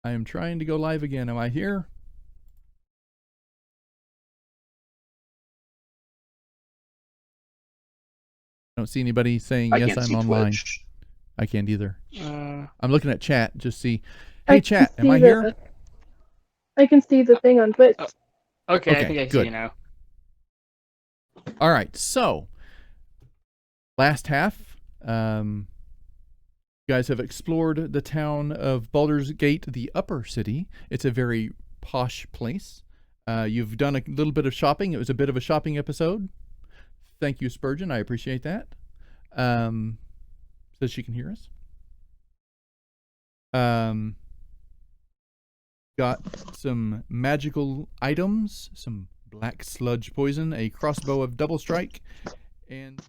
I am trying to go live again. Am I here? I don't see anybody saying I yes, can't I'm see online. Twitch. I can't either. Uh, I'm looking at chat. Just see. I Hey, can chat. Am see I here? I can see the thing on Twitch. okay, I Okay, think I see good. you now. All right. So, last half, you guys have explored the town of Baldur's Gate, the upper city. It's a very posh place. You've done a little bit of shopping. It was a bit of a shopping episode. Thank you, Spurgeon. I appreciate that. Says she can hear us. Got some magical items, some black sludge poison, a crossbow of double strike, and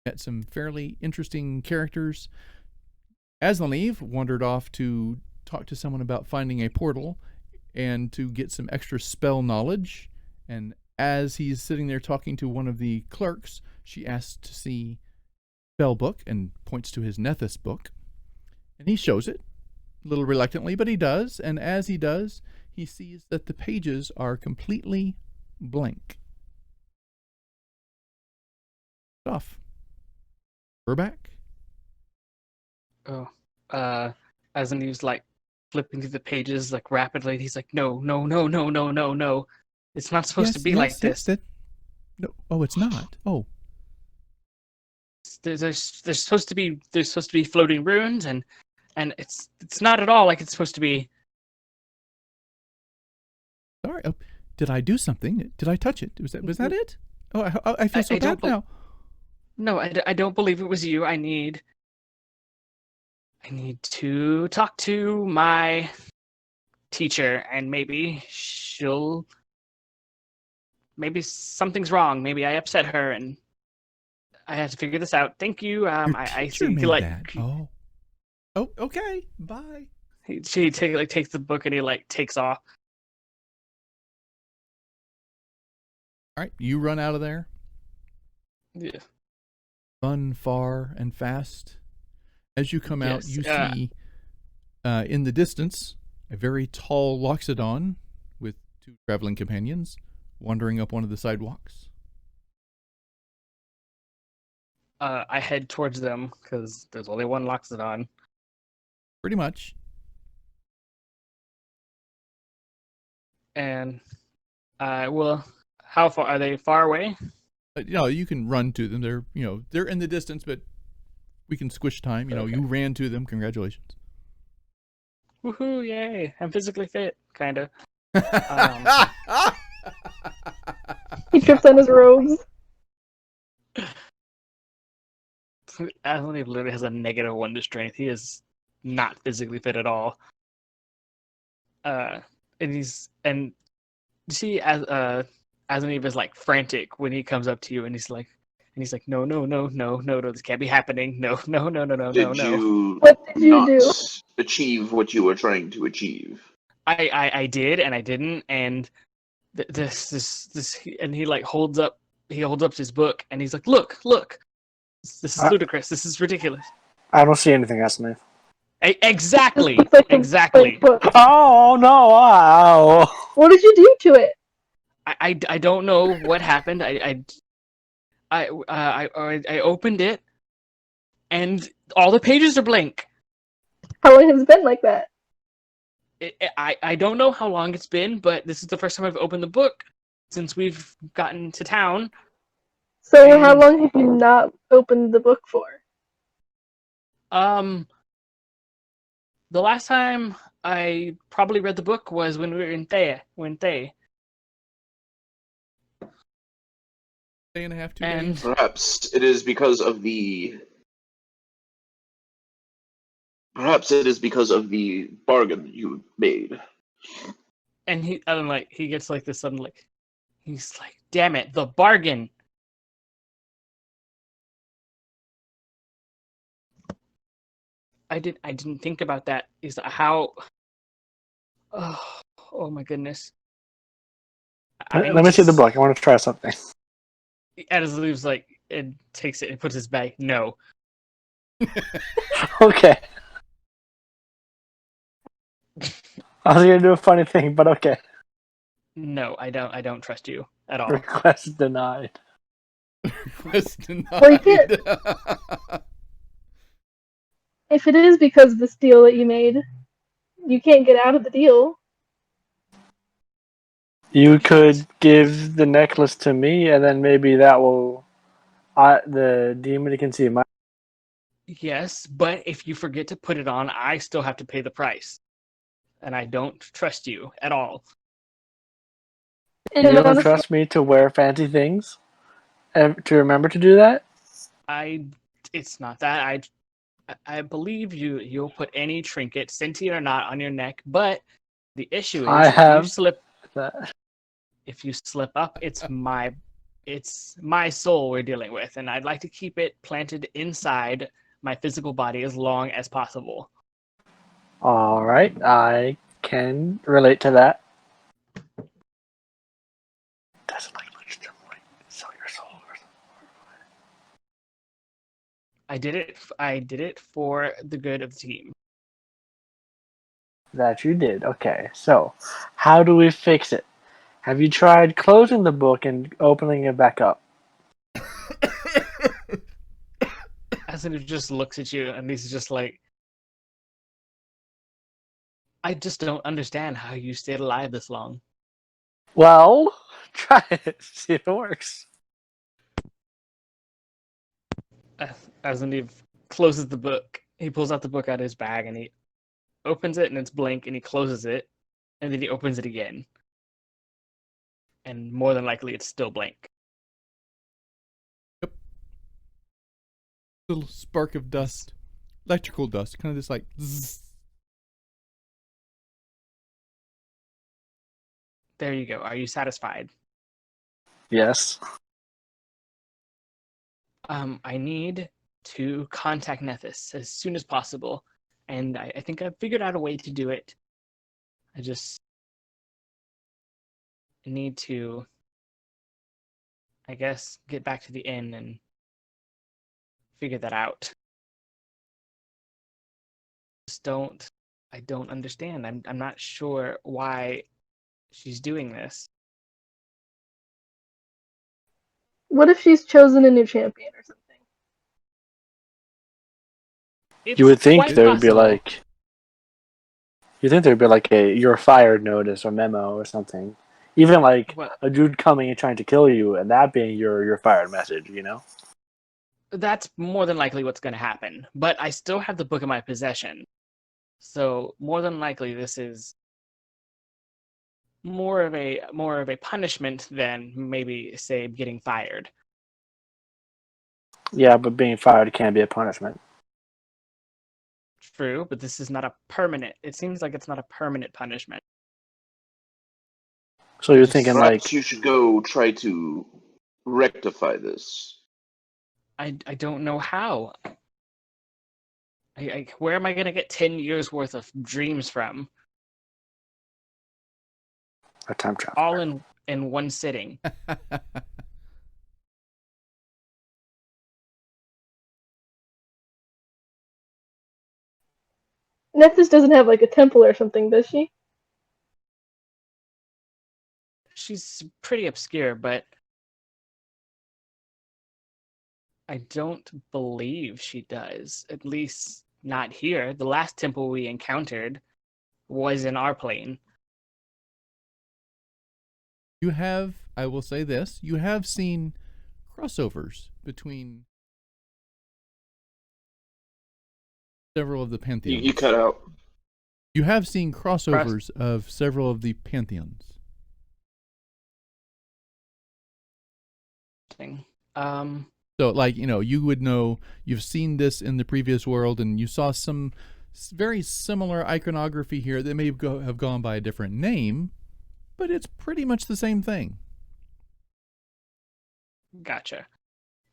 met some fairly interesting characters. Aslaneve wandered off to talk to someone about finding a portal and to get some extra spell knowledge. And as he's sitting there talking to one of the clerks, she asks to see spell book and points to his Nethys book. And he shows it, a little reluctantly, but he does. And as he does, he sees that the pages are completely blank. Off. We're back. Oh, as he was like flipping through the pages like rapidly, he's like, no, no, no, no, no, no, no. It's not supposed to be like this. No, oh, it's not. Oh, There's supposed to be floating runes, and it's not at all like it's supposed to be. sorry. Oh, did I do something? Did I touch it? Was that it? Oh, I feel so I bad don't now. No, I don't believe it was you. I need to talk to my teacher, and maybe something's wrong. Maybe I upset her, and I have to figure this out. Thank you. Your I teacher see. made Like, that. Oh, okay. Bye. she takes the book and he like takes off. All right, you run out of there. Yeah. Run far and fast. As you come out, Yes, you see in the distance a very tall Loxodon with two traveling companions wandering up one of the sidewalks. I head towards them because there's only one Loxodon. Pretty much. And well, how far are they? Far away? You can run to them. They're in the distance, but we can squish time. Okay. You ran to them. Congratulations. Woohoo! Yay! I'm physically fit, kind of. He trips on his robes. Aslan literally has a -1 to strength. He is not physically fit at all. And you see, Aslan is like frantic when he comes up to you, and he's like, no, no, no, no, no, no, this can't be happening. No, no, no, no, no, no, Did no. you What did you not do? achieve what you were trying to achieve? I did, and I didn't, and this, and he like holds up his book, and he's like, look, this is ludicrous. This is ridiculous. I don't see anything, Aslaneve. Exactly, This looks like a exactly. blank book. Oh no! Wow! What did you do to it? I don't know what happened. I opened it, and all the pages are blank. How long has it been like that? I don't know how long it's been, but this is the first time I've opened the book since we've gotten to town. So how long have you not opened the book for? The last time I probably read the book was when we were in Thea. Day and a half, 2 days. Perhaps it is because of the bargain you made. And he gets like this sudden he's like, damn it, the bargain. I didn't think about that. Is how oh my goodness. Let me see the book. I want to try something. As leaves like and takes it and puts his bag. No. Okay. I was gonna do a funny thing, but okay. No, I don't trust you at all. Request denied. Request denied. Well, you can't. If it is because of this deal that you made, you can't get out of the deal. You could give the necklace to me, and then maybe that will. The demon can see my. Yes, but if you forget to put it on, I still have to pay the price. And I don't trust you at all. And You don't honestly, trust me to wear fancy things, and to remember to do that. It's not that. I believe you'll put any trinket, sentient or not, on your neck, but the issue I is have that. if you slip up, it's my soul we're dealing with, and I'd like to keep it planted inside my physical body as long as possible. All right, I can relate to that. Doesn't like much to like sell your soul or something. I did it for the good of the team. That you did. Okay, so how do we fix it? Have you tried closing the book and opening it back up? Asinif just looks at you and he's just like, I just don't understand how you stayed alive this long. Well, try it. See if it works. Asinif closes the book. He pulls out the book out of his bag and he opens it and it's blank, and he closes it and then he opens it again. And more than likely it's still blank. Little spark of dust, electrical dust, kind of just like zzz. There you go. Are you satisfied? Yes. I need to contact Nethys as soon as possible, and I think I've figured out a way to do it. I just need to, I guess, get back to the inn and figure that out. I don't understand. I'm not sure why she's doing this. what if she's chosen a new champion or something? It's You would think quite there would be possible. like. You think there'd be like a "you're fired" notice or memo or something. Even like Well, a dude coming and trying to kill you, and that being your "you're fired" message. You know. that's more than likely what's going to happen. But I still have the book in my possession. So more than likely this is more of a punishment than maybe, say, getting fired. Yeah, but being fired can be a punishment. True, but this is not a permanent. It seems like it's not a permanent punishment. So you're thinking Perhaps like you should go try to rectify this. I don't know how. Where am I going to get 10 years worth of dreams from? a time travel. All in one sitting. Nethys doesn't have like a temple or something, does she? She's pretty obscure, but I don't believe she does. At least not here. The last temple we encountered was in our plane. You have, I will say this, you have seen crossovers between several of the pantheons. You cut out. You have seen crossovers of several of the pantheons. So, like, you would know, you've seen this in the previous world, and you saw some very similar iconography here that may have gone by a different name, but it's pretty much the same thing. Gotcha.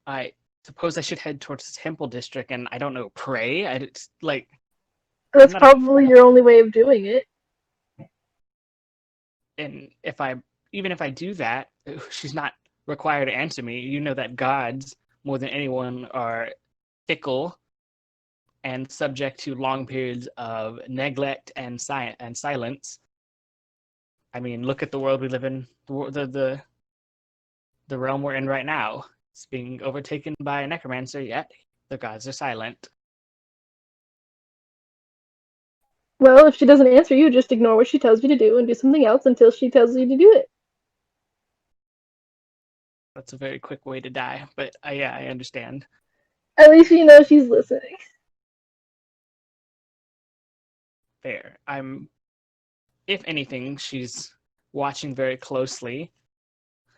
I suppose I should head towards the temple district and, I don't know, pray? That's not a- probably your only way of doing it. And even if I do that, she's not required to answer me. You know that gods, more than anyone, are fickle and subject to long periods of neglect and silence. I mean, look at the world we live in. The realm we're in right now. It's being overtaken by a necromancer, yet the gods are silent. Well, if she doesn't answer you, just ignore what she tells you to do and do something else until she tells you to do it. That's a very quick way to die, but yeah, I understand. At least you know she's listening. Fair. If anything, she's watching very closely,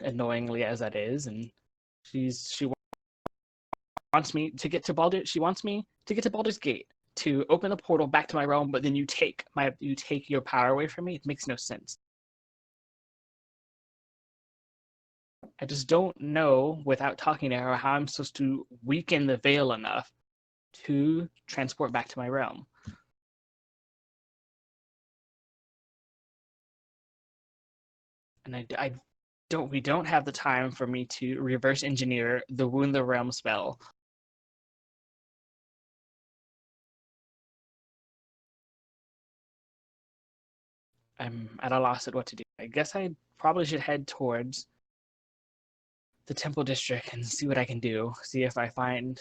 annoyingly as that is, and she wants me to get to Baldur. She wants me to get to Baldur's Gate to open a portal back to my realm, but then you take your power away from me. It makes no sense. I just don't know, without talking to her, how I'm supposed to weaken the veil enough to transport back to my realm. And we don't have the time for me to reverse engineer the Wound the Realm spell. I'm at a loss at what to do. I guess I probably should head towards the Temple District and see what I can do. See if I find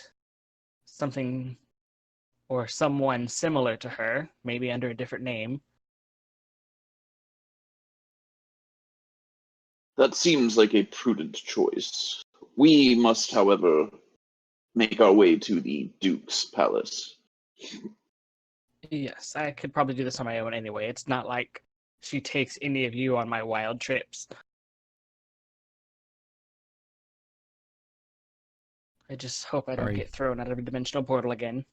something or someone similar to her, maybe under a different name. That seems like a prudent choice. We must, however, make our way to the Duke's palace. Yes, I could probably do this on my own anyway. It's not like she takes any of you on my wild trips. I just hope I don't Sorry. get thrown out of a dimensional portal again.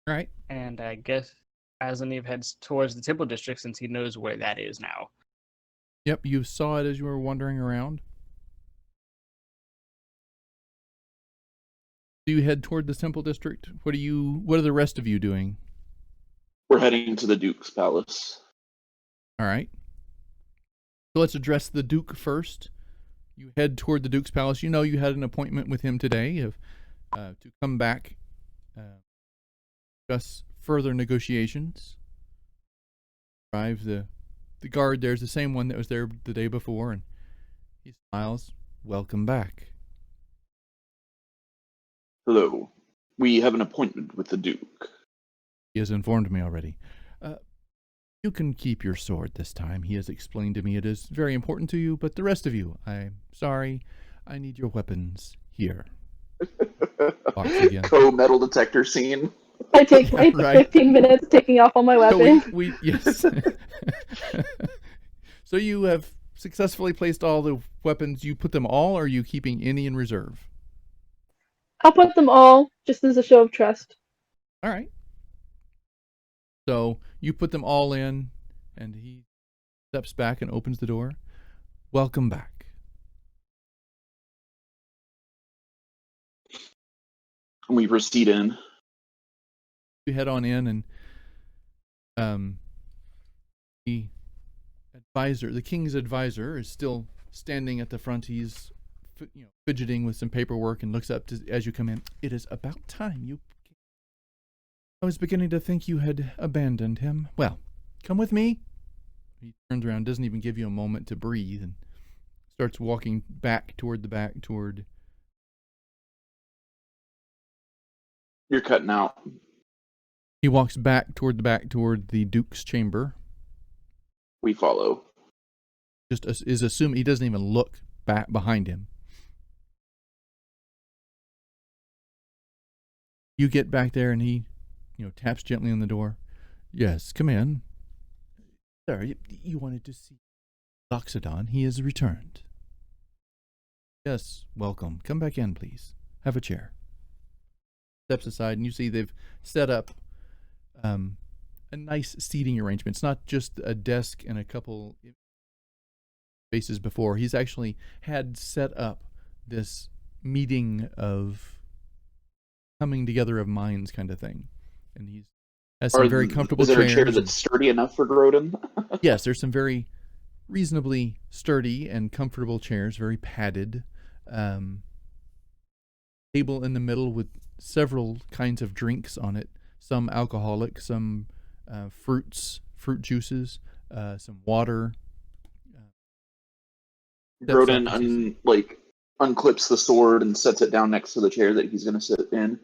All right. And I guess Azaniv heads towards the Temple District since he knows where that is now. Yep, you saw it as you were wandering around. Do you head toward the Temple District? What are the rest of you doing? We're heading to the Duke's palace. All right. So let's address the Duke first. You head toward the Duke's palace. You know you had an appointment with him today to come back, discuss further negotiations. Arrive the guard there's the same one that was there the day before, and he smiles. Welcome back. Hello. We have an appointment with the Duke. He has informed me already. You can keep your sword this time. He has explained to me it is very important to you, but the rest of you, I'm sorry. I need your weapons here. Box again. Co-metal detector scene. I take Yeah, right. 15 minutes taking off all my So weapons. yes. So you have successfully placed all the weapons. You put them all, or are you keeping any in reserve? I'll put them all just as a show of trust. All right. So you put them all in, and he steps back and opens the door. Welcome back. And we proceed in. You head on in, and the king's advisor, is still standing at the front. He's fidgeting with some paperwork and looks up as you come in. It is about time you. I was beginning to think you had abandoned him. Well, come with me. He turns around, doesn't even give you a moment to breathe, and starts walking back toward. You're cutting out. He walks back toward the Duke's chamber. We follow. Just is assuming he doesn't even look back behind him. You get back there, and he, taps gently on the door. Yes, come in. Sir, you wanted to see Loxodon. He has returned. Yes, welcome. Come back in, please. Have a chair. Steps aside, and you see they've set up a nice seating arrangement. It's not just a desk and a couple spaces before. He's actually had set up this meeting of coming together of minds kind of thing. And he's has some very comfortable chairs. Is there a chair chairs. that's sturdy enough for Grodin? Yes, there's some very reasonably sturdy and comfortable chairs, very padded. Table in the middle with several kinds of drinks on it, some alcoholic, some fruit juices, some water. Steps up Grodin as he- unclips the sword and sets it down next to the chair that he's going to sit in.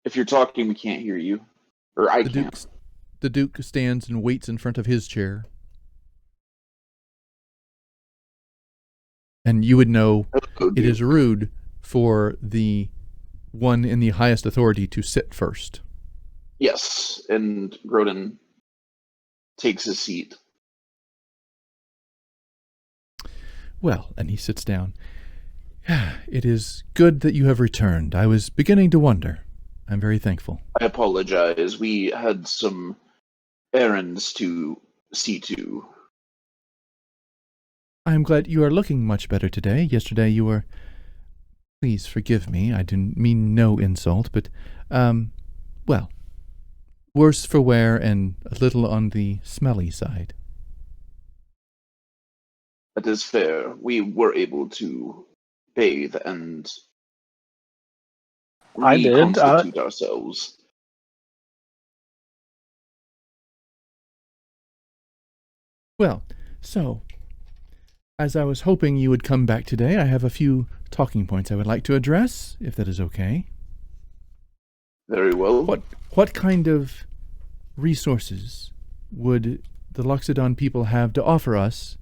If you're talking, we can't hear you. Or I can't. The Duke stands and waits in front of his chair. And you would know it is rude for the one in the highest authority to sit first. Yes, and Grodin takes his seat. Well, and he sits down. It is good that you have returned. I was beginning to wonder. I'm very thankful. I apologize. We had some errands to see to. I am glad you are looking much better today. Yesterday you were... Please forgive me. I didn't mean no insult, but, well, worse for wear and a little on the smelly side. That is fair. We were able to bathe and I did. reconstitute ourselves. Well, so, as I was hoping you would come back today, I have a few talking points I would like to address, if that is okay. Very well. What kind of resources would the Loxodon people have to offer us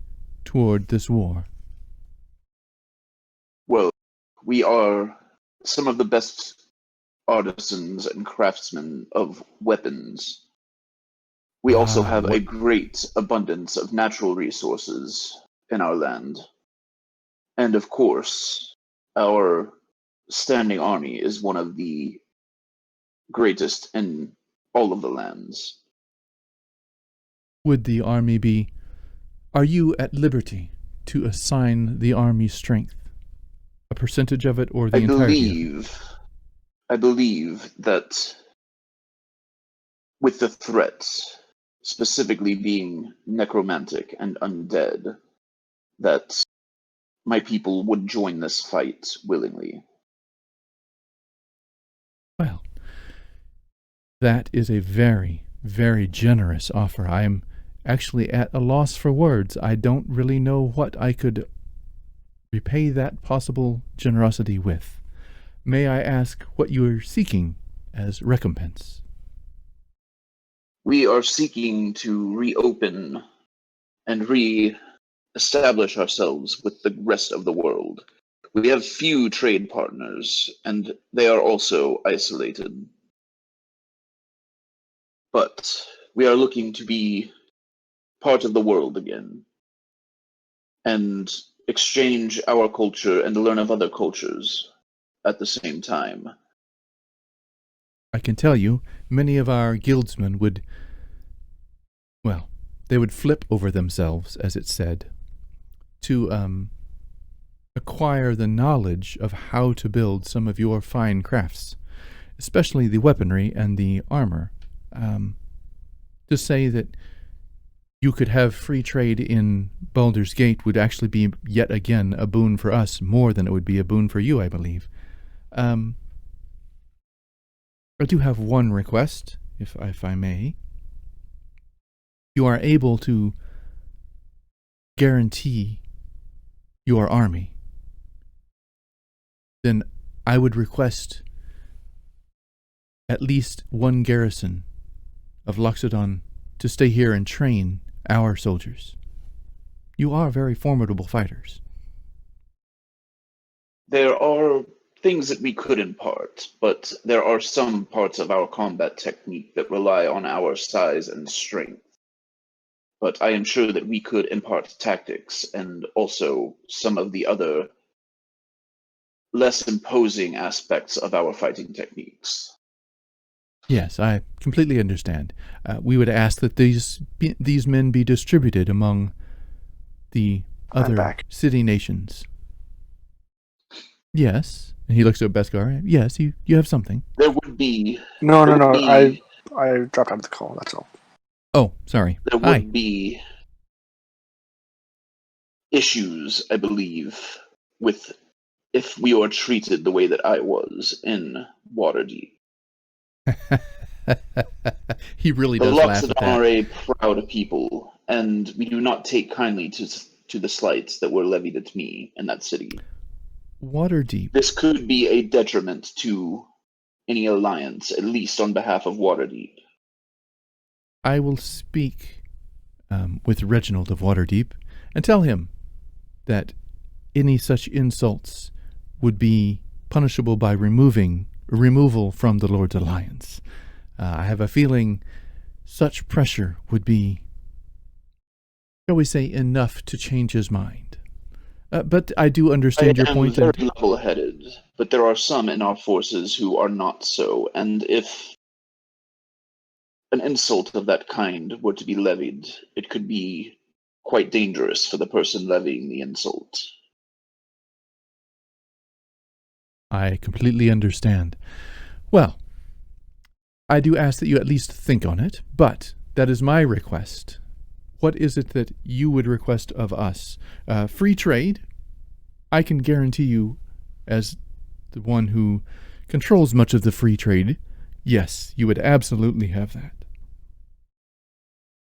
toward this war? Well, we are some of the best artisans and craftsmen of weapons. We also have a great abundance of natural resources in our land. And of course, our standing army is one of the greatest in all of the lands. Would the army be... Are you at liberty to assign the army's strength? A percentage of it or the entirety? I believe that with the threats, specifically being necromantic and undead, that my people would join this fight willingly. Well, that is a very, very generous offer. I am actually at a loss for words. I don't really know what I could repay that possible generosity with. May I ask what you are seeking as recompense? We are seeking to reopen and re-establish ourselves with the rest of the world. We have few trade partners, and they are also isolated. But we are looking to be part of the world again, and exchange our culture and learn of other cultures at the same time. I can tell you, many of our guildsmen would, well, they would flip over themselves, as it's said, to acquire the knowledge of how to build some of your fine crafts, especially the weaponry and the armor. To say that you could have free trade in Baldur's Gate would actually be yet again a boon for us, more than it would be a boon for you, I believe. I do have one request, if I may. You are able to guarantee your army, then I would request at least one garrison of Loxodon to stay here and train our soldiers. You are very formidable fighters. There are things that we could impart, but there are some parts of our combat technique that rely on our size and strength. But I am sure that we could impart tactics and also some of the other less imposing aspects of our fighting techniques. Yes, I completely understand. We would ask that these men be distributed among the other city nations. Yes. And he looks at Beskar. Yes, you have something. There would be... No. I dropped out of the call, that's all. Oh, sorry. There would be issues, I believe, with if we are treated the way that I was in Waterdeep. He really The does laugh at Loxodon that. are a proud people, and we do not take kindly to the slights that were levied at me in that city. Waterdeep. This could be a detriment to any alliance, at least on behalf of Waterdeep. I will speak with Reginald of Waterdeep and tell him that any such insults would be punishable by removal from the Lord's Alliance. I have a feeling such pressure would be, shall we say, enough to change his mind. But I do understand your point. I am very level-headed, but there are some in our forces who are not so, and if an insult of that kind were to be levied, it could be quite dangerous for the person levying the insult. I completely understand. Well, I do ask that you at least think on it, but that is my request. What is it that you would request of us? Free trade? I can guarantee you, as the one who controls much of the free trade, yes, you would absolutely have that.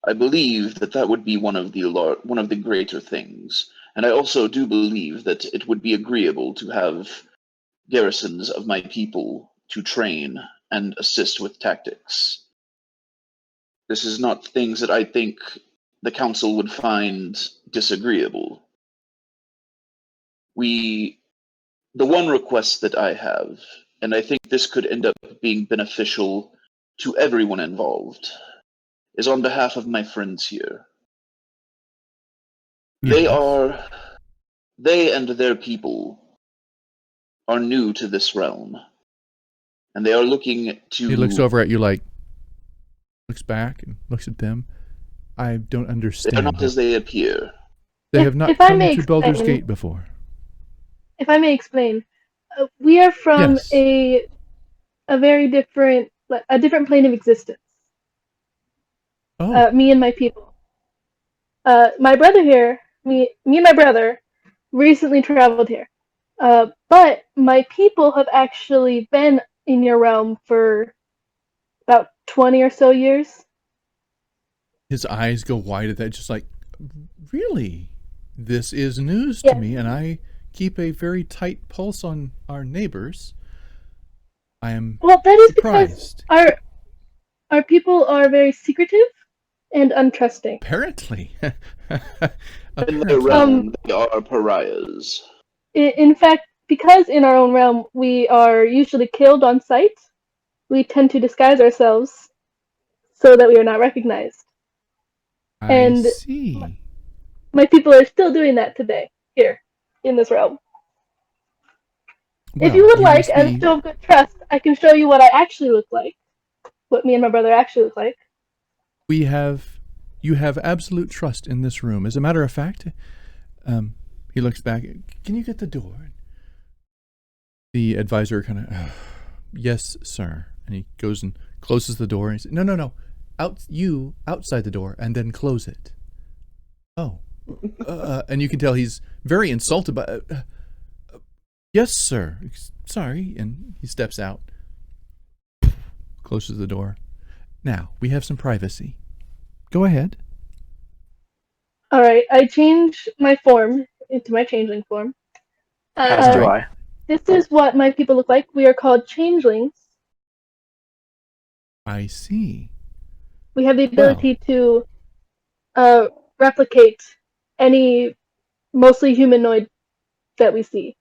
I believe that that would be one of the greater things, and I also do believe that it would be agreeable to have garrisons of my people to train and assist with tactics. This is not things that I think the council would find disagreeable. The one request that I have, and I think this could end up being beneficial to everyone involved, is on behalf of my friends here. Yes. They and their people are new to this realm, and they are looking to... He looks over at you like, looks back and looks at them. I don't understand. They are not as they appear. They If- have not if I come may to Baldur's explain- Gate before. If I may explain, we are from Yes. a very different, a different plane of existence. Oh, Me and my people. My brother here, me and my brother, recently traveled here. But my people have actually been in your realm for about 20 or so years. his eyes go wide at that, just like, really? This is news to Yes. me, and I keep a very tight pulse on our neighbors. I am Well, that is because surprised. our people are very secretive and untrusting. Apparently. In their Apparently. realm, they are pariahs. In fact, because in our own realm we are usually killed on sight, we tend to disguise ourselves so that we are not recognized. I and- see. My people are still doing that today, here, in this realm. If you Well, would like, must as be- show of good trust, I can show you what I actually look like. What me and my brother actually look like. you have absolute trust in this room. As a matter of fact, he looks back. Can you get the door? The advisor kind of, yes, sir. And he goes and closes the door. And he says, no. Outside the door, and then close it. Oh. And you can tell he's very insulted by, yes, sir. Sorry. And he steps out, closes the door. Now, we have some privacy. Go ahead. Alright, I change my form into my changeling form. As do Alright. I. This is what my people look like. We are called changelings. I see. We have the ability to replicate any mostly humanoid that we see.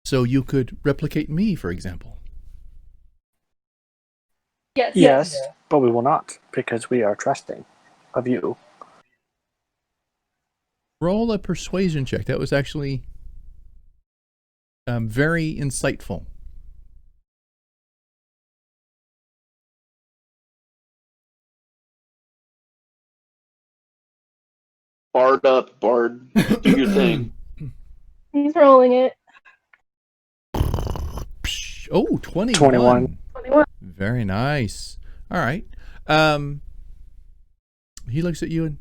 So you could replicate me, for example. Yes, but we will not, because we are trusting of you. Roll a persuasion check. That was actually very insightful. Bard up, Bard. Do your thing. He's rolling it. Oh, 21. 21. 21. Very nice. All right. He looks at you and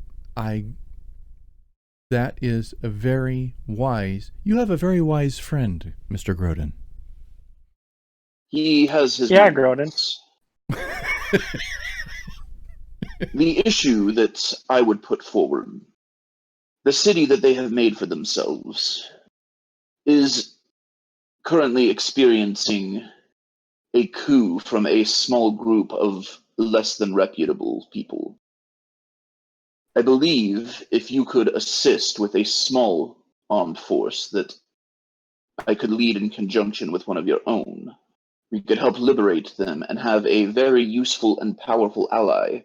That is a very wise... You have a very wise friend, Mr. Grodin. He has his Yeah, moments. The issue that I would put forward, the city that they have made for themselves, is currently experiencing a coup from a small group of less than reputable people. I believe if you could assist with a small armed force that I could lead in conjunction with one of your own, we could help liberate them and have a very useful and powerful ally,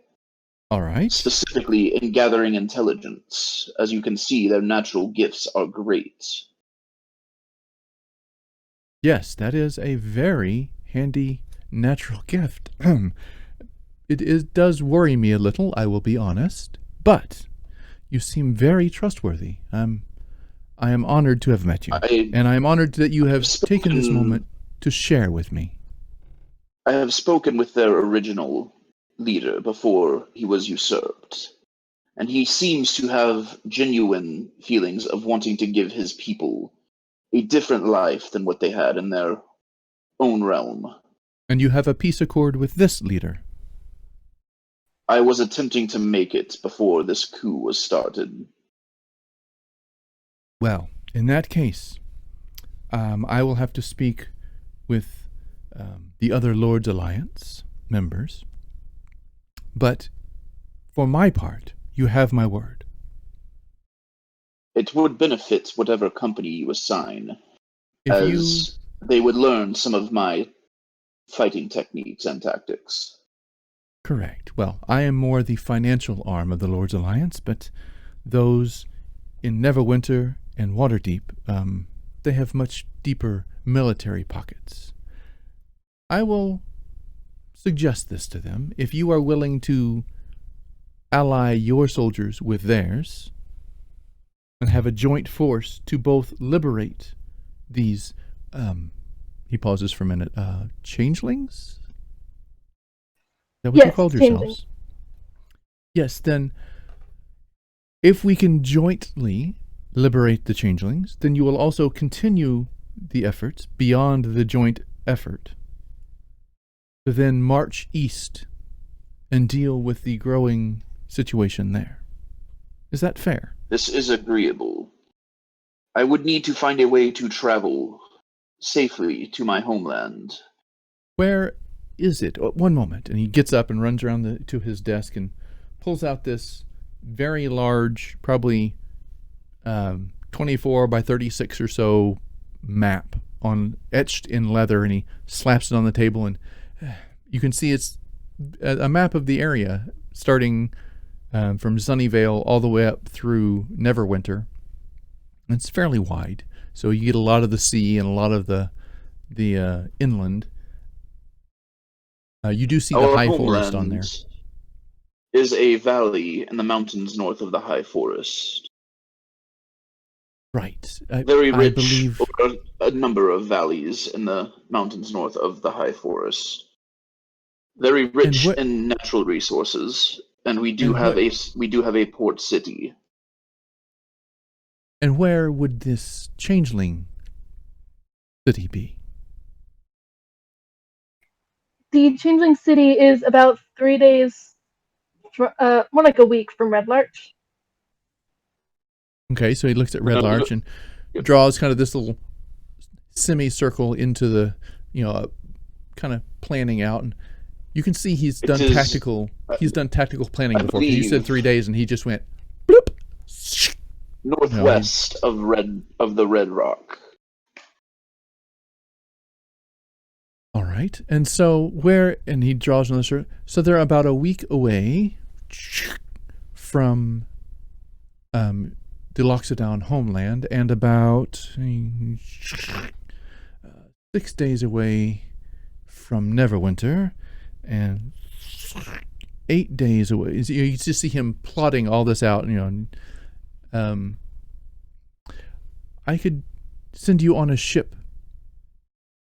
All right. specifically in gathering intelligence. As you can see, their natural gifts are great. Yes, that is a very handy natural gift. Does worry me a little, I will be honest, but you seem very trustworthy. I am honored to have met you, and I am honored that you have taken this moment to share with me. I have spoken with their original leader before he was usurped, and he seems to have genuine feelings of wanting to give his people a different life than what they had in their own realm. And you have a peace accord with this leader? I was attempting to make it before this coup was started. Well, in that case, I will have to speak with the other Lord's Alliance members. But for my part, you have my word. It would benefit whatever company you assign, If they would learn some of my fighting techniques and tactics. Correct. Well, I am more the financial arm of the Lord's Alliance, but those in Neverwinter and Waterdeep, they have much deeper military pockets. I will suggest this to them. If you are willing to ally your soldiers with theirs and have a joint force to both liberate these, he pauses for a minute, changelings? Is that what you called yourselves? changelings. Yes, then if we can jointly liberate the changelings, then you will also continue the efforts beyond the joint effort to then march east and deal with the growing situation there. Is that fair? This is agreeable. I would need to find a way to travel safely to my homeland. Where is it? Oh, one moment. And he gets up and runs around to his desk and pulls out this very large, probably 24 by 36 or so map etched in leather, and he slaps it on the table, and you can see it's a map of the area starting from Sunnyvale all the way up through Neverwinter. It's fairly wide, so you get a lot of the sea and a lot of the inland. You do see the Our high forest on homeland there. is a valley in the mountains north of the high forest. Right. Very rich I believe... over a number of valleys in the mountains north of the high forest. Very rich in natural resources, and we do have a port city. And where would this changeling city be? The Changeling City is about 3 days, more like a week from Red Larch. Okay, so he looks at Red Larch and draws kind of this little semicircle into the, kind of planning out. And you can see he's done tactical planning before. You said 3 days, and he just went bloop, northwest of the Red Rock. All right, and so and he draws another circle. So they're about a week away from the Loxodon homeland, and about 6 days away from Neverwinter, and 8 days away. You just see him plotting all this out. I could send you on a ship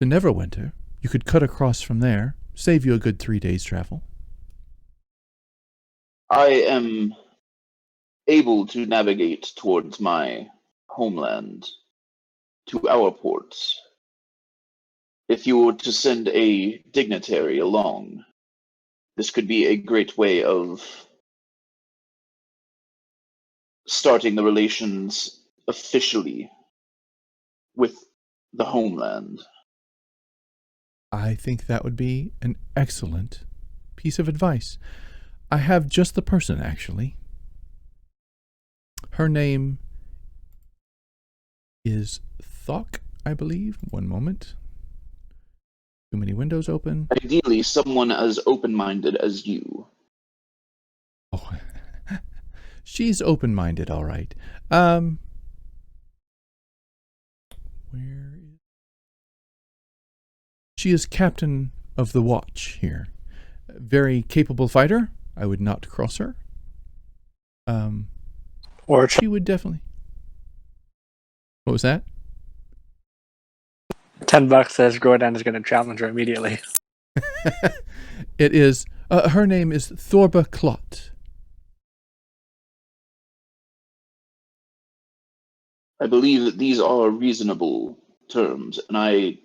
to Neverwinter. You could cut across from there, save you a good 3 days travel. I am able to navigate towards my homeland, to our ports. If you were to send a dignitary along, this could be a great way of starting the relations officially with the homeland. I think that would be an excellent piece of advice. I have just the person, actually. Her name is Thok, I believe. One moment. Too many windows open. Ideally, someone as open-minded as you. Oh, she's open-minded, all right. Where is... She is captain of the watch here. Very capable fighter. I would not cross her. Or She would definitely... What was that? $10 says Gordon is going to challenge her immediately. It is... her name is Thorba Clot. I believe that these are reasonable terms, and I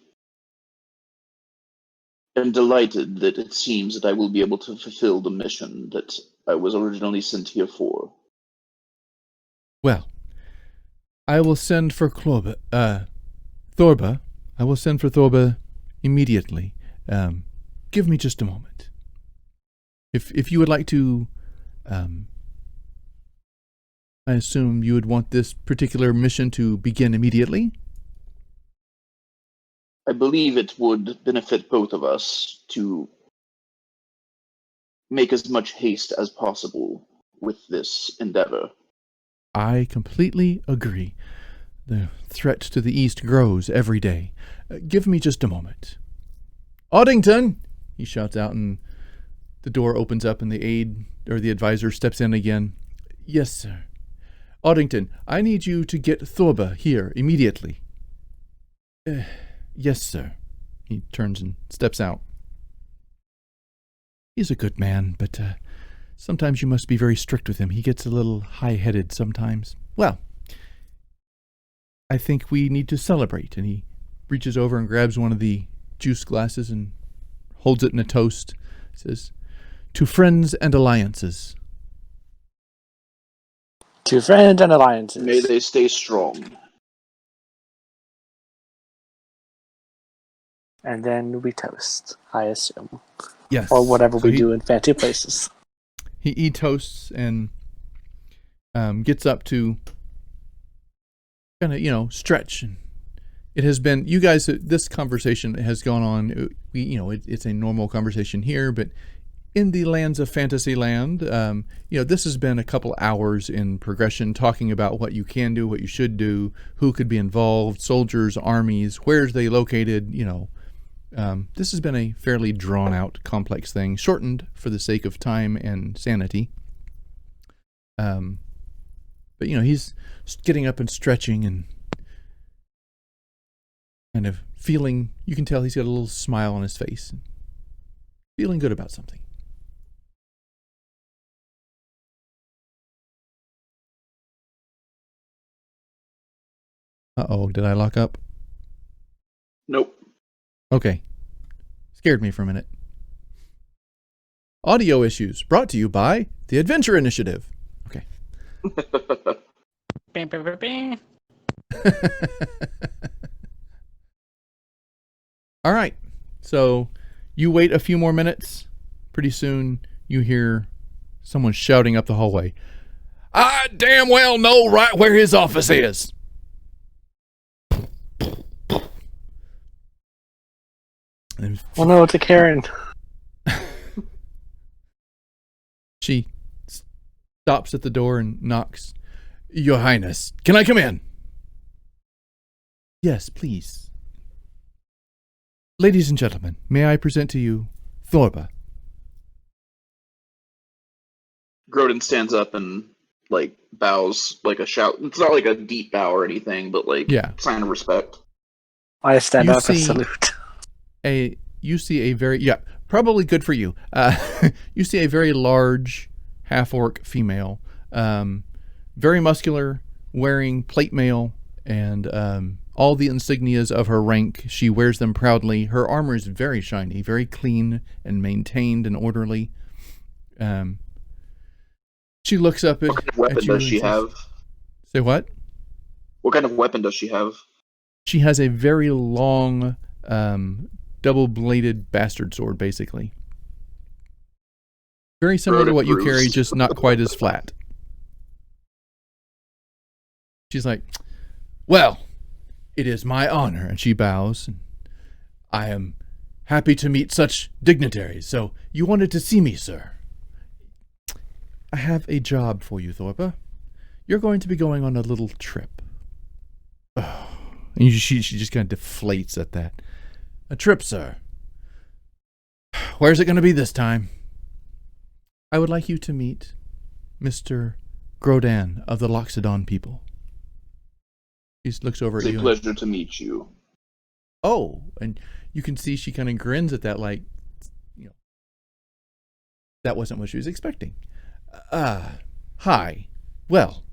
am delighted that it seems that I will be able to fulfill the mission that I was originally sent here for. Well, I will send for Thorba. I will send for Thorba immediately. Give me just a moment. If you would like to, I assume you would want this particular mission to begin immediately? I believe it would benefit both of us to make as much haste as possible with this endeavor. I completely agree. The threat to the east grows every day. Give me just a moment. Oddington! He shouts out, and the door opens up and the aide, or the advisor, steps in again. Yes, sir. Oddington, I need you to get Thorba here immediately. Yes, sir. He turns and steps out. He's a good man, but sometimes you must be very strict with him. He gets a little high-headed sometimes. Well, I think we need to celebrate. And he reaches over and grabs one of the juice glasses and holds it in a toast. Says, "To friends and alliances." To friends and alliances. May they stay strong. And then we toast, I assume. Yes. Or whatever So we do in fancy places. He toasts and gets up to kind of, stretch. And it has been, you guys, this conversation has gone on, it's a normal conversation here, but in the lands of Fantasyland, this has been a couple hours in progression, talking about what you can do, what you should do, who could be involved, soldiers, armies, where's they located, This has been a fairly drawn-out, complex thing, shortened for the sake of time and sanity. But, he's getting up and stretching and kind of feeling, you can tell he's got a little smile on his face, and feeling good about something. Uh-oh, did I lock up? Nope. Okay. Scared me for a minute. Audio issues brought to you by the Adventure Initiative. Okay. Bam, bam, bam, bam. All right. So you wait a few more minutes. Pretty soon you hear someone shouting up the hallway. I damn well know right where his office is. Well, no, it's a Karen. She stops at the door and knocks. Your Highness, can I come in? Yes, please. Ladies and gentlemen, may I present to you Thorba? Grodin stands up and bows like a shout. It's not like a deep bow or anything, but sign of respect. I stand You up and see salute. You see a very, probably good for you. You see a very large half-orc female. very muscular, wearing plate mail and all the insignias of her rank. She wears them proudly. Her armor is very shiny, very clean and maintained and orderly. She looks up What kind of weapon does she have? Say what? What kind of weapon does she have? She has a very long, double-bladed bastard sword, basically. Very similar to what you carry, just not quite as flat. She's like, well, it is my honor, and she bows. And I am happy to meet such dignitaries. So you wanted to see me, sir? I have a job for you, Thorpa. You're going to be going on a little trip. Oh. And she just kind of deflates at that. A trip, sir. Where's it going to be this time? I would like you to meet Mr. Grodan of the Loxodon people. He looks over at you. It's a pleasure to meet you. Oh, and you can see she kind of grins at that like, that wasn't what she was expecting. Hi. Well,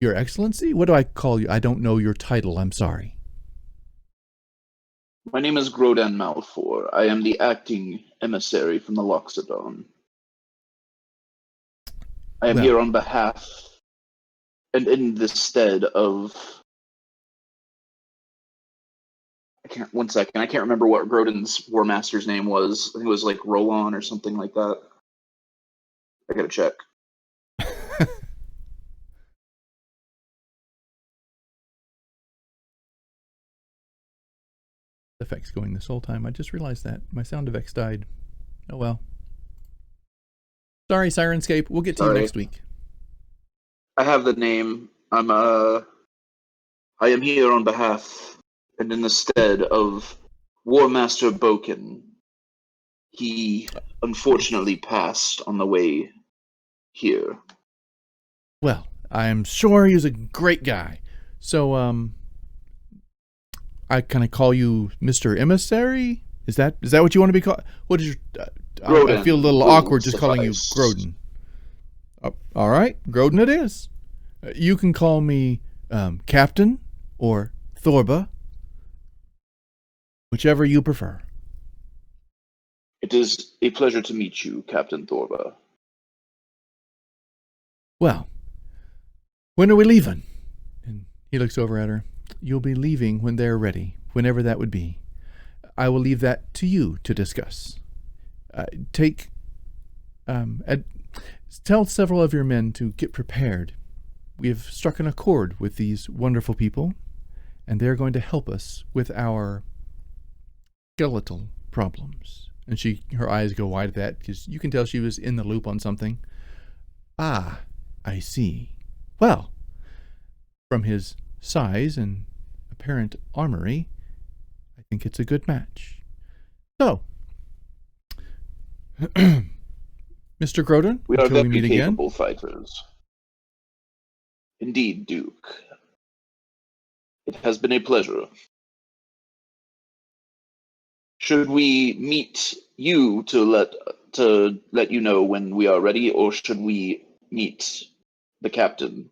Your Excellency? What do I call you? I don't know your title. I'm sorry. My name is Grodan Malfour. I am the acting emissary from the Loxodon. I am here on behalf and in the stead of... One second. I can't remember what Grodan's War Master's name was. I think it was like Roland or something like that. I gotta check. Effects going this whole time. I just realized that. My sound effects died. Oh well. Sorry, Syrinscape. We'll get to you next week. I have the name. I am here on behalf and in the stead of War Master Boken. He unfortunately passed on the way here. Well, I'm sure he was a great guy. So, I kind of call you Mr. Emissary? Is that what you want to be called? What is your... I feel a little awkward just calling you Grodan. All right, Grodan it is. You can call me Captain or Thorba. Whichever you prefer. It is a pleasure to meet you, Captain Thorba. Well, when are we leaving? And he looks over at her. You'll be leaving when they're ready, whenever that would be. I will leave that to you to discuss. Tell several of your men to get prepared. We have struck an accord with these wonderful people, and they're going to help us with our skeletal problems. And her eyes go wide at that, because you can tell she was in the loop on something. Ah, I see. Well, from his size and apparent armory, I think it's a good match. So, Mr. Grodan, we are until very we meet capable again. fighters. Indeed, Duke. It has been a pleasure. Should we meet you to let you know when we are ready, or should we meet the captain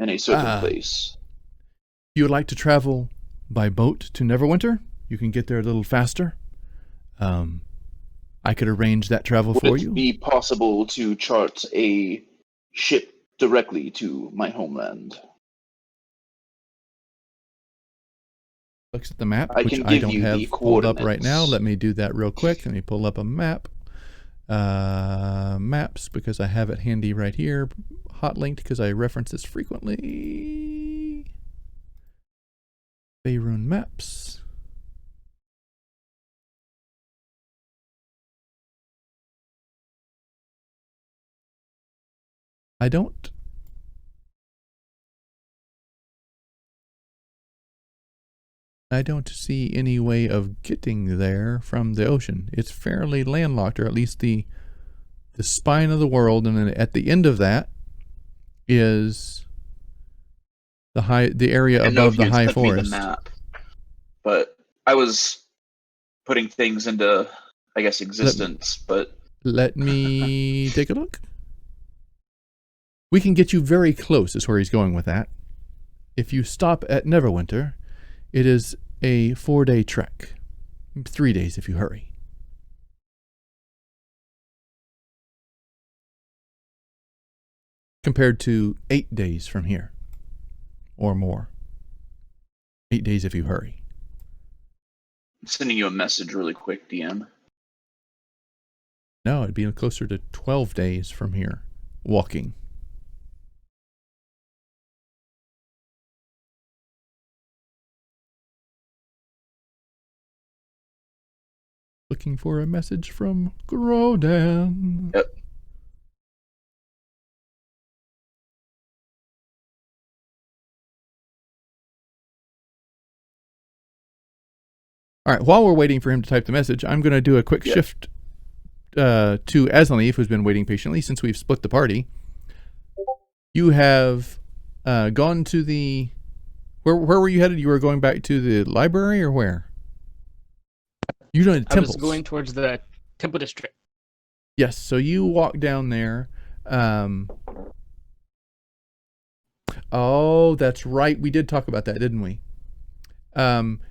in a certain place? If you would like to travel by boat to Neverwinter, you can get there a little faster. I could arrange that travel for you. Would it be possible to chart a ship directly to my homeland? Looks at the map, I which can I give don't you the have pulled up right coordinates. now. Let me do that real quick. Let me pull up a map. Maps, because I have it handy right here. Hot linked because I reference this frequently. Faerun maps. I don't see any way of getting there from the ocean. It's fairly landlocked, or at least the spine of the world, and then at the end of that is the area above the high forest. The map, but I was putting things into, I guess, existence. But let me take a look. We can get you very close, is where he's going with that. If you stop at Neverwinter, it is a 4-day trek. 3 days if you hurry. Compared to 8 days from here. Or more. 8 days if you hurry. I'm sending you a message really quick, DM. No, it'd be closer to 12 days from here. Walking. Looking for a message from Grodan. Yep. All right, while we're waiting for him to type the message, I'm going to do a quick shift to Aslanleaf, who's been waiting patiently since we've split the party. You have gone to the... Where were you headed? You were going back to the library or where? You're doing the temples. I was going towards the temple district. Yes, so you walk down there. Oh, that's right. We did talk about that, didn't we?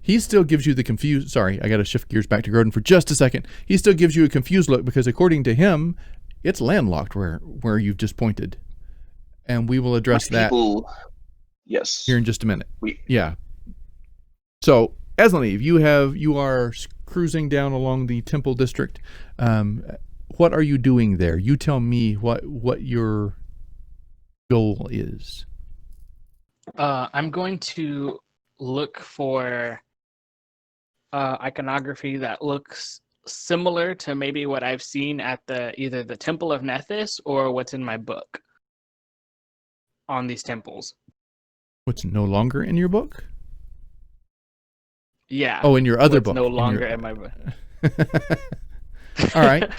He still gives you the confused... Sorry, I got to shift gears back to Grodan for just a second. He still gives you a confused look because according to him, it's landlocked where you've just pointed. And we will address that yes. here in just a minute. Yeah. So, Aslanleaf, you are cruising down along the temple district. What are you doing there? You tell me what your goal is. I'm going to look for iconography that looks similar to maybe what I've seen at either the Temple of Nethys or what's in my book on these temples. What's no longer in your book? Yeah. Oh, in your other book. No longer in my book. All right.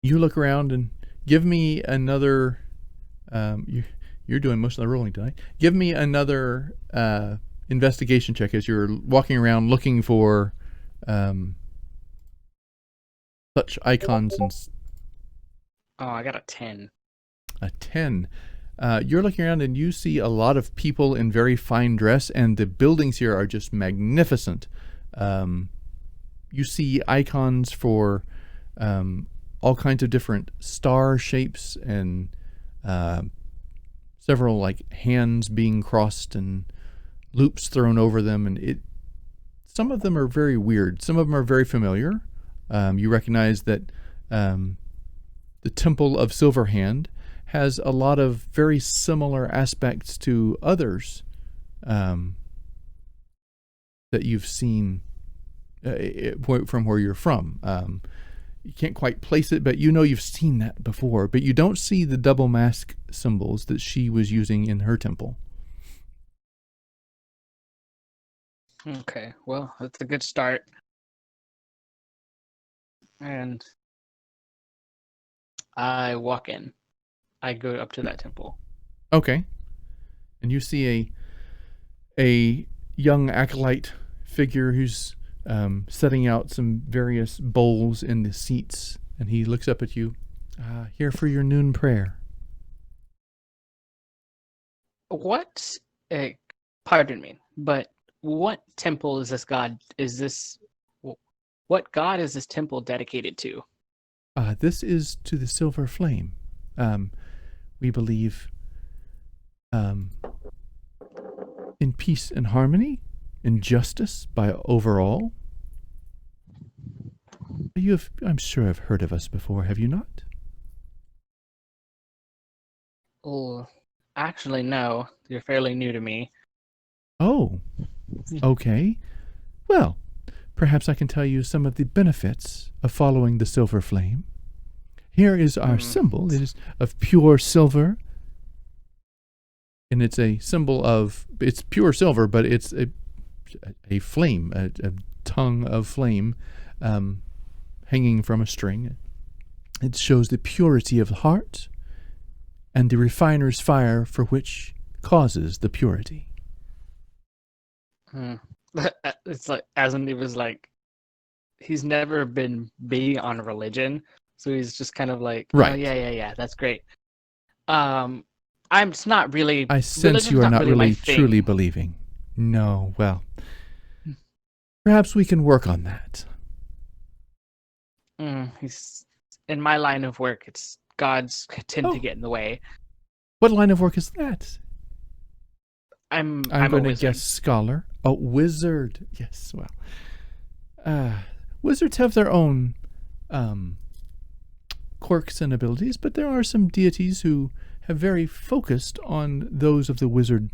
You look around and give me another... You're doing most of the rolling tonight. Give me another investigation check as you're walking around looking for such icons and... Oh, I got a 10. A 10. You're looking around and you see a lot of people in very fine dress, and the buildings here are just magnificent. You see icons for all kinds of different star shapes and several like hands being crossed and loops thrown over them, and some of them are very weird. Some of them are very familiar. You recognize that the Temple of Silverhand has a lot of very similar aspects to others that you've seen from where you're from. You can't quite place it, but you know you've seen that before. But you don't see the double mask symbols that she was using in her temple. Okay, well, that's a good start. And I walk in. I go up to that temple. Okay. And you see a young acolyte figure who's setting out some various bowls in the seats, and he looks up at you. Here for your noon prayer. What? Pardon me, but what temple is this god? What god is this temple dedicated to? This is to the Silver Flame. We believe in peace and harmony, in justice by overall. I'm sure have heard of us before, have you not? Oh, actually, no. You're fairly new to me. Oh, okay. Well, perhaps I can tell you some of the benefits of following the Silver Flame. Here is our symbol. It is of pure silver. And it's a symbol of... It's pure silver, but it's a flame, a tongue of flame hanging from a string. It shows the purity of the heart and the refiner's fire for which causes the purity. It's like, Asmund was like, he's never been big on religion, So he's just kind of like, Right. oh, yeah, that's great. It's not really. I sense you are religion's not my really thing. truly believing. No, well, perhaps we can work on that. He's in my line of work. It's gods tend to Oh. get in the way. What line of work is that? I'm I'm a going to wizard. guess scholar. Oh, wizard. Yes, well. Wizards have their own quirks and abilities, but there are some deities who have very focused on those of the wizard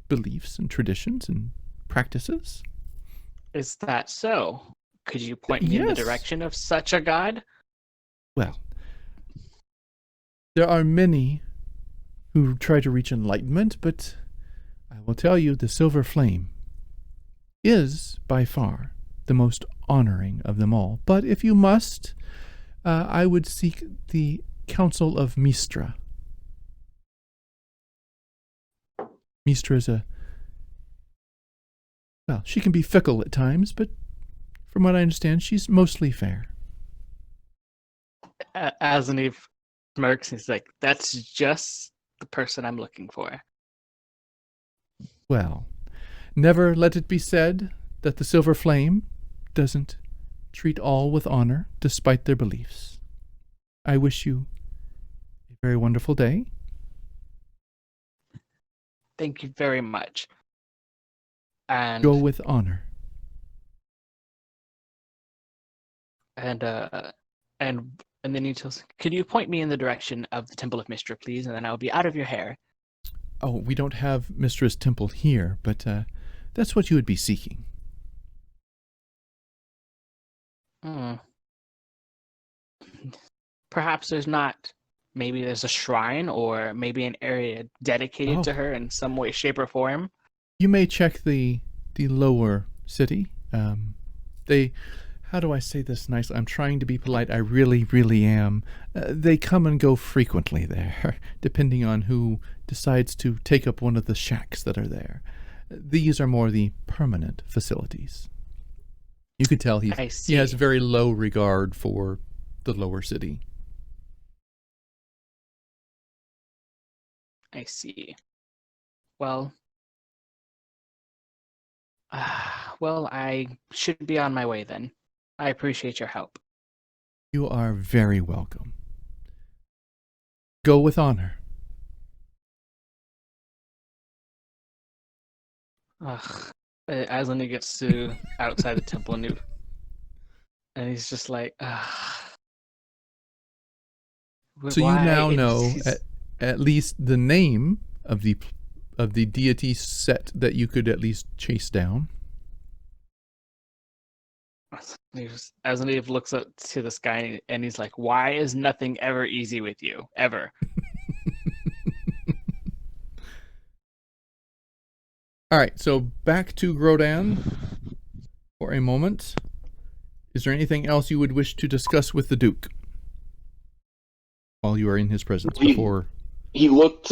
beliefs and traditions and practices. Is that so? Could you point me in the Yes. direction of such a god? Well, there are many who try to reach enlightenment, but I will tell you the silver flame is by far the most honoring of them all. But if you must, I would seek the counsel of Mistra. Mistra is well, she can be fickle at times, but from what I understand, she's mostly fair. Azaneve smirks. He's like, that's just the person I'm looking for. Well, never let it be said that the silver flame doesn't treat all with honor despite their beliefs. I wish you a very wonderful day. Thank you very much. And Go with honor. and then he tells, could you point me in the direction of the Temple of Mistra, please? And then I'll be out of your hair. Oh, we don't have Mistress Temple here, but that's what you would be seeking. Perhaps there's not. Maybe there's a shrine or maybe an area dedicated to her in some way, shape, or form. You may check the lower city. How do I say this nicely? I'm trying to be polite. I really, really am. They come and go frequently there, depending on who decides to take up one of the shacks that are there. These are more the permanent facilities. You could tell he has very low regard for the lower city. I see. Well, I should be on my way then. I appreciate your help. You are very welcome. Go with honor. Aslan gets to outside the temple and he's just like, So you now know at least the name of the deity set that you could at least chase down. Aslan looks up to this guy and he's like, why is nothing ever easy with you? Ever. All right, so back to Grodan for a moment. Is there anything else you would wish to discuss with the Duke while you are in his presence? He looked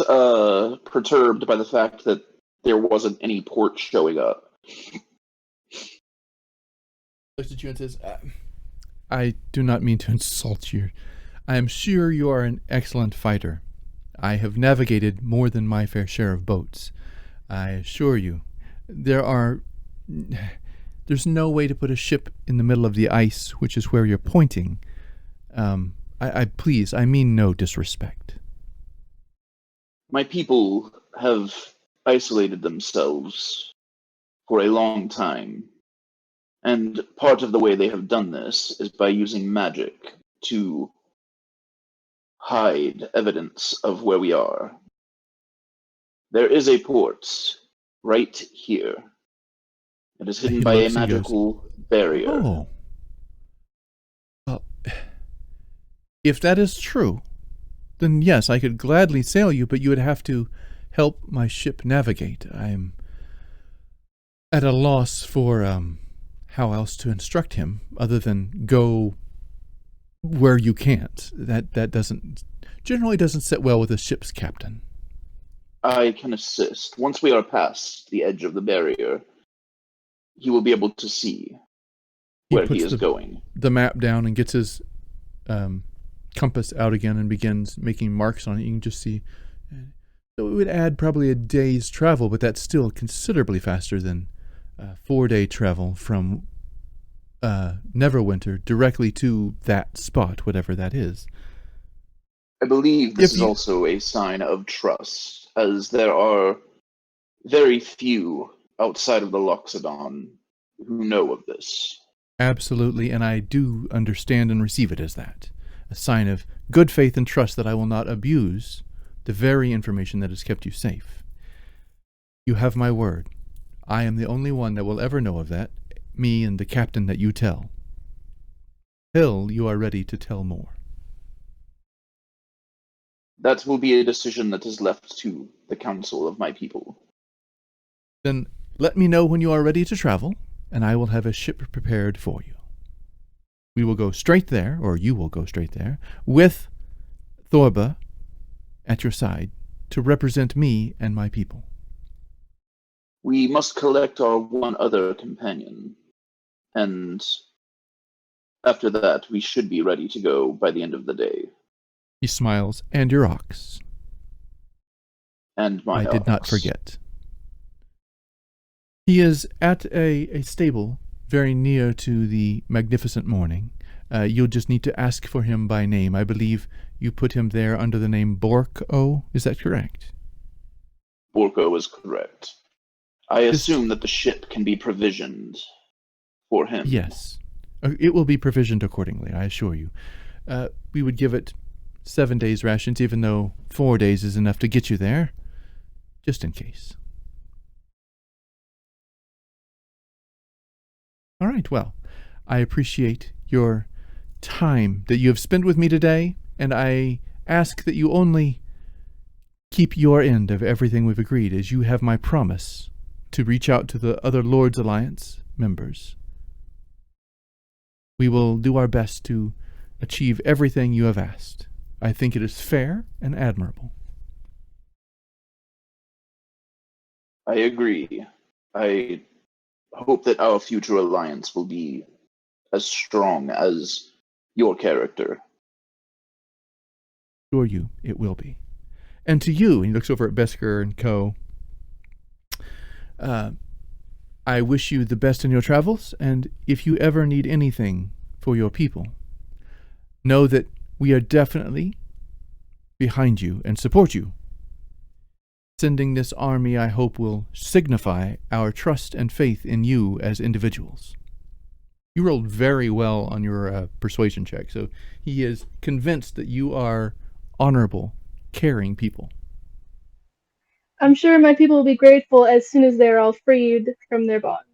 perturbed by the fact that there wasn't any port showing up. Looks at you and says, I do not mean to insult you. I am sure you are an excellent fighter. I have navigated more than my fair share of boats. I assure you, there's no way to put a ship in the middle of the ice, which is where you're pointing. Please, I mean no disrespect. My people have isolated themselves for a long time, and part of the way they have done this is by using magic to hide evidence of where we are. There is a port right here. It is hidden by a magical barrier. Oh. Well, if that is true, then yes, I could gladly sail you, but you would have to help my ship navigate. I'm at a loss for how else to instruct him other than go where you can't. That generally doesn't sit well with a ship's captain. I can assist. Once we are past the edge of the barrier, he will be able to see where he is going. The map down and gets his compass out again and begins making marks on it. You can just see. So it would add probably a day's travel, but that's still considerably faster than 4-day travel from Neverwinter directly to that spot, whatever that is. I believe this is also a sign of trust, as there are very few outside of the Loxodon who know of this. Absolutely, and I do understand and receive it as that. A sign of good faith and trust that I will not abuse the very information that has kept you safe. You have my word. I am the only one that will ever know of that, me and the captain that you tell. Till you are ready to tell more. That will be a decision that is left to the council of my people. Then let me know when you are ready to travel, and I will have a ship prepared for you. We will go straight there, or you will go straight there, with Thorba at your side to represent me and my people. We must collect our one other companion, and after that we should be ready to go by the end of the day. He smiles. And your ox. And my I did not ox. forget. He is at a stable very near to the magnificent morning. You'll just need to ask for him by name. I believe you put him there under the name Bork-O. Is that correct? Borko is correct. I assume that the ship can be provisioned for him. Yes. It will be provisioned accordingly, I assure you. We would give it 7 days' rations, even though 4 days is enough to get you there, just in case. All right, well, I appreciate your time that you have spent with me today, and I ask that you only keep your end of everything we've agreed, as you have my promise to reach out to the other Lords Alliance members. We will do our best to achieve everything you have asked. I think it is fair and admirable. I agree. I hope that our future alliance will be as strong as your character. Assure you, it will be. And to you, and he looks over at Besker and Co., I wish you the best in your travels, and if you ever need anything for your people, know that we are definitely behind you and support you. Sending this army, I hope, will signify our trust and faith in you as individuals. You rolled very well on your persuasion check, so he is convinced that you are honorable, caring people. I'm sure my people will be grateful as soon as they're all freed from their bonds.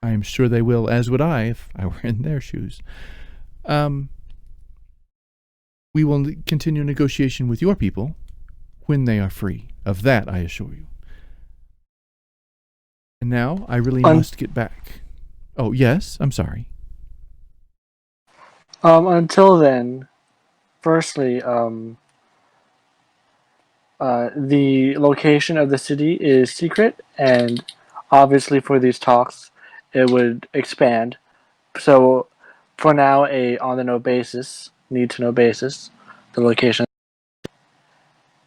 I am sure they will, as would I if I were in their shoes. We will continue negotiation with your people when they are free. Of that, I assure you. And now, I really must get back. Oh, yes, I'm sorry. Until then, firstly, the location of the city is secret, and obviously for these talks, it would expand. So, for now, a on-the-know basis, need-to-know basis, the location.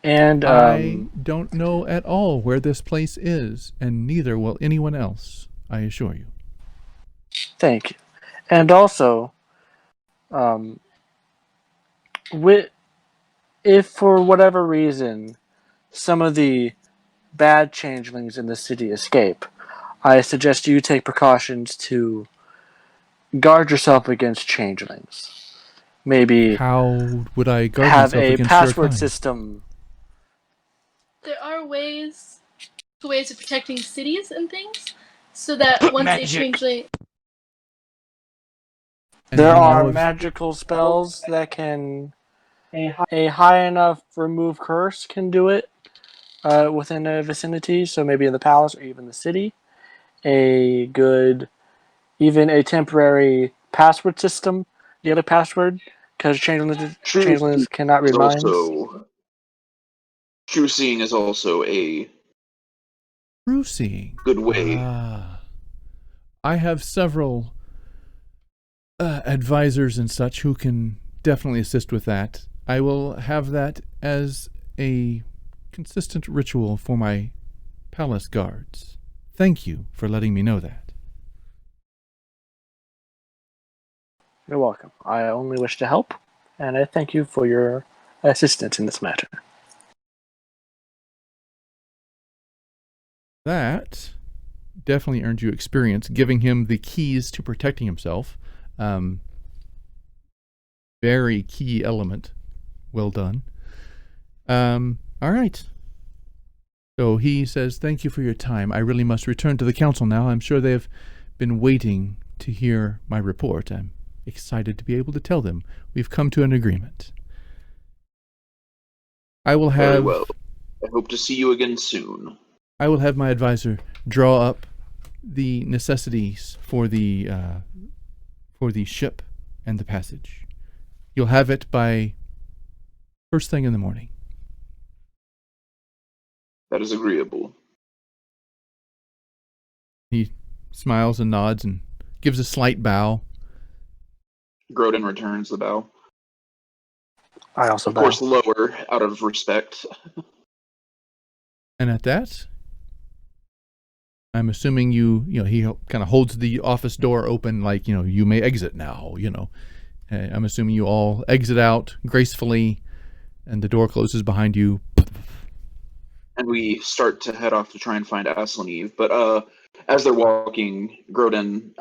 And I don't know at all where this place is, and neither will anyone else, I assure you. Thank you. And also, if for whatever reason some of the bad changelings in the city escape, I suggest you take precautions to guard yourself against changelings. Maybe How would I guard have myself a against password your kind? system. There are ways of protecting cities and things, so that once a changeling... And There you know are of- magical spells that can... A high enough remove curse can do it within a vicinity, so maybe in the palace or even the city. Even a temporary password system, the other password, because changelings cannot read minds. True seeing is also a True seeing. good way. I have several advisors and such who can definitely assist with that. I will have that as a consistent ritual for my palace guards. Thank you for letting me know that. You're welcome. I only wish to help, and I thank you for your assistance in this matter. That definitely earned you experience, giving him the keys to protecting himself. Very key element. Well done. All right. So he says, thank you for your time. I really must return to the council now. I'm sure they've been waiting to hear my report. I'm excited to be able to tell them we've come to an agreement. I will have... Very well. I hope to see you again soon. I will have my advisor draw up the necessities for the ship and the passage. You'll have it by first thing in the morning. That is agreeable. He smiles and nods and gives a slight bow. Grodin returns the bow. I also Of bow. course, lower, out of respect. And at that, I'm assuming he kind of holds the office door open like, you may exit now, I'm assuming you all exit out gracefully and the door closes behind you. And we start to head off to try and find Aslan Eve. But as they're walking, Grodin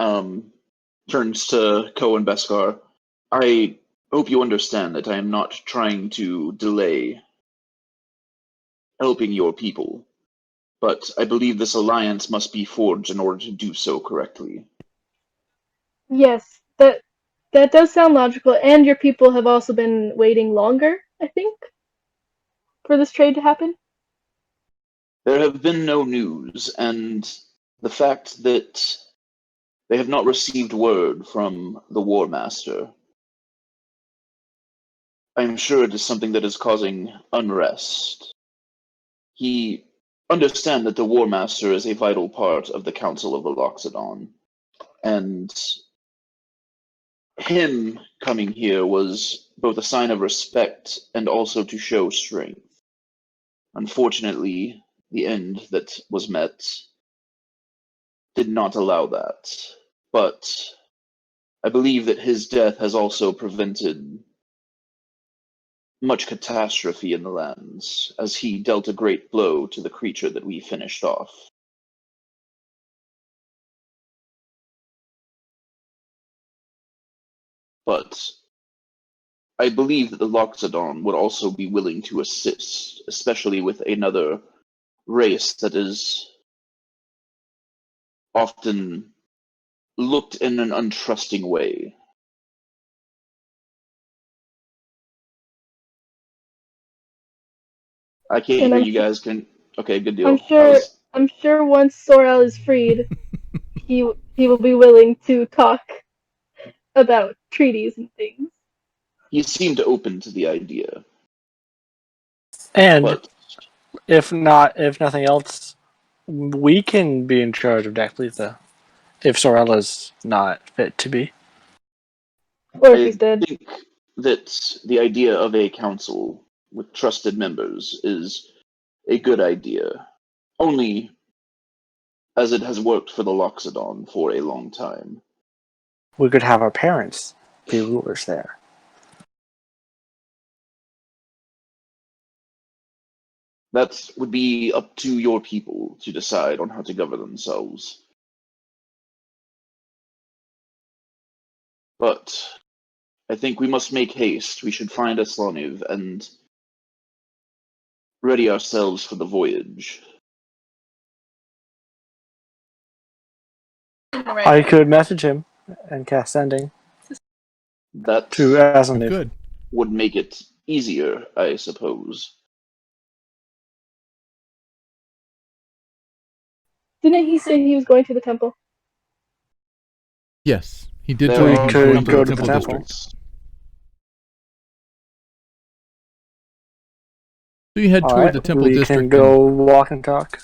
turns to Ko and Beskar. I hope you understand that I am not trying to delay helping your people, but I believe this alliance must be forged in order to do so correctly. Yes, that does sound logical, and your people have also been waiting longer, I think, for this trade to happen. There have been no news, and the fact that they have not received word from the War Master, I'm sure it is something that is causing unrest. He understands that the War Master is a vital part of the Council of the Loxodon, and him coming here was both a sign of respect and also to show strength. Unfortunately, the end that was met did not allow that. But I believe that his death has also prevented much catastrophe in the lands, as he dealt a great blow to the creature that we finished off. But I believe that the Loxodon would also be willing to assist, especially with another race that is often looked in an untrusting way. I can't And hear I'm you sure, guys. Okay, good deal. I'm sure once Sorel is freed, he will be willing to talk about treaties and things. He seemed open to the idea. And But if nothing else, we can be in charge of Daclitha if Sorella's not fit to be. Or if I he's dead. think that the idea of a council with trusted members is a good idea, only as it has worked for the Loxodon for a long time. We could have our parents be rulers there. That would be up to your people to decide on how to govern themselves. But I think we must make haste. We should find Aslaniv and ready ourselves for the voyage. I could message him and cast sending That to Aslanif. Good. would make it easier, I suppose. Didn't he say he was going to the temple? Yes, he did There say he are was could going to go the to the temple temple. district. So you head All toward right, the temple we district. can go walk and talk.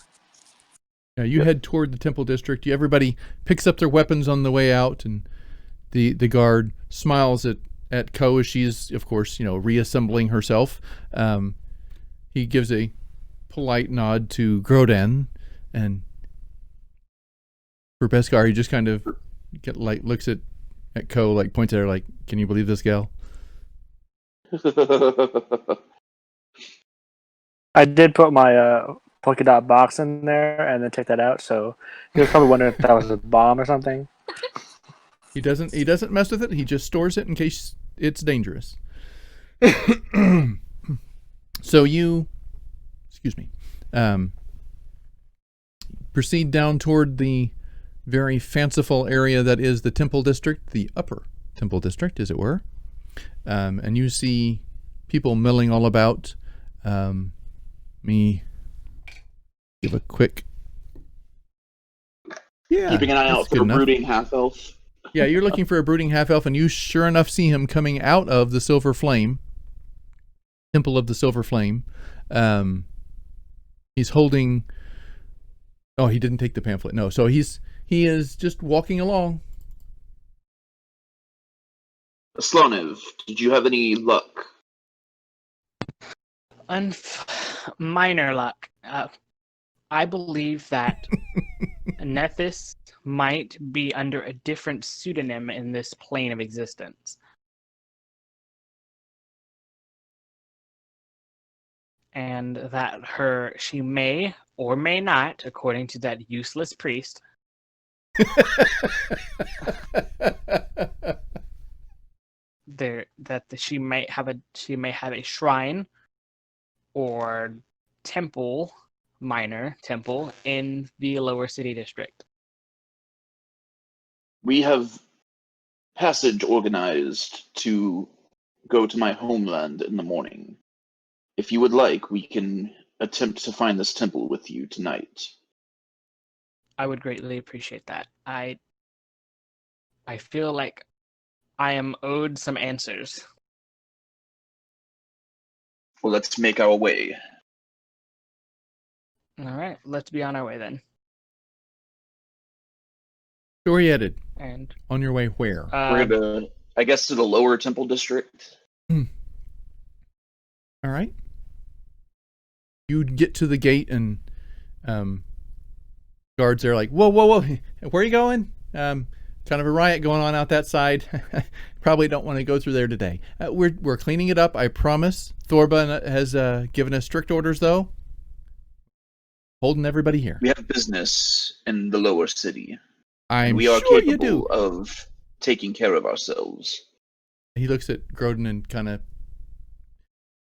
You head toward the temple district. Everybody picks up their weapons on the way out, and the guard smiles at at Ko as she's, of course, reassembling herself. He gives a polite nod to Grodan, and for Beskar, he just kind of looks at Ko, like points at her, like, "Can you believe this gal?" I did put my polka dot box in there and then take that out, so he was probably wondering if that was a bomb or something. He doesn't mess with it. He just stores it in case it's dangerous. So you, excuse me, proceed down toward the very fanciful area that is the Temple District, the Upper Temple District, as it were. And you see people milling all about. Me give a quick. Yeah, keeping an eye out for a brooding half-elf. Yeah, you're looking for a brooding half-elf, and you sure enough see him coming out of the Silver Flame, Temple of the Silver Flame. He's holding. Oh, he didn't take the pamphlet. No, so he is just walking along. Slonev, did you have any luck? Minor luck. I believe that Nethys might be under a different pseudonym in this plane of existence. And that she may or may not, according to that useless priest, she may have a shrine or minor temple in the lower city district. We have passage organized to go to my homeland in the morning. If you would like, we can attempt to find this temple with you tonight. I would greatly appreciate that. I feel like I am owed some answers. Well, let's make our way. All right, let's be on our way then. So where are you headed? And on your way where? We're gonna, I guess, to the lower temple district. All right. You'd get to the gate, and guards are like, "Whoa, whoa, whoa! Where are you going?" Kind of a riot going on out that side. Probably don't want to go through there today. We're cleaning it up, I promise. Thorba has given us strict orders, though. Holding everybody here. We have business in the lower city. We are sure capable you do. of taking care of ourselves. He looks at Groden and kind of,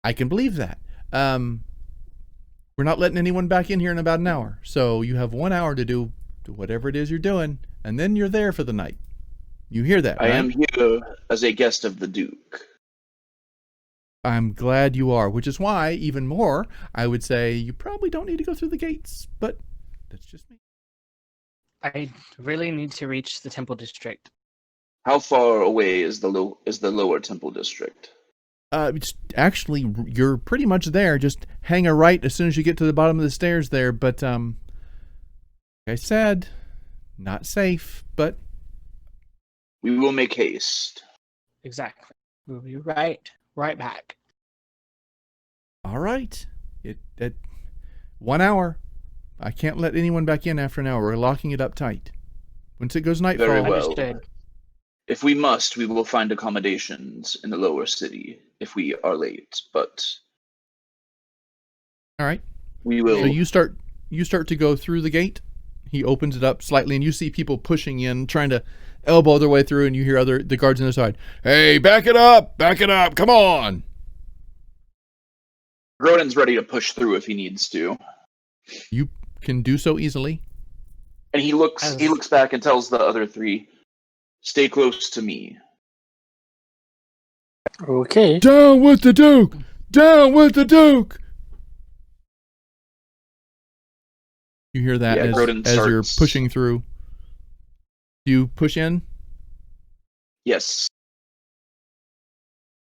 I can believe that. We're not letting anyone back in here in about an hour. So you have 1 hour to do whatever it is you're doing, and then you're there for the night. You hear that, right? I am here as a guest of the Duke. I'm glad you are, which is why, even more, I would say you probably don't need to go through the gates, but that's just me. I really need to reach the Temple District. How far away is the lower temple district? Actually, you're pretty much there. Just hang a right as soon as you get to the bottom of the stairs there. But like I said, not safe. But we will make haste. Exactly. We'll be right back. All right. At 1 hour. I can't let anyone back in after an hour. We're locking it up tight. Once it goes nightfall. Very well. Understood. If we must, we will find accommodations in the lower city if we are late, but all right. We will. So you start to go through the gate. He opens it up slightly, and you see people pushing in, trying to elbow their way through, and you hear the guards on the side. Hey, back it up, come on. Grodin's ready to push through if he needs to. You can do so easily. And he looks back and tells the other three, "Stay close to me." Okay. Down with the Duke! Down with the Duke! You hear that as you're pushing through. Do you push in? Yes.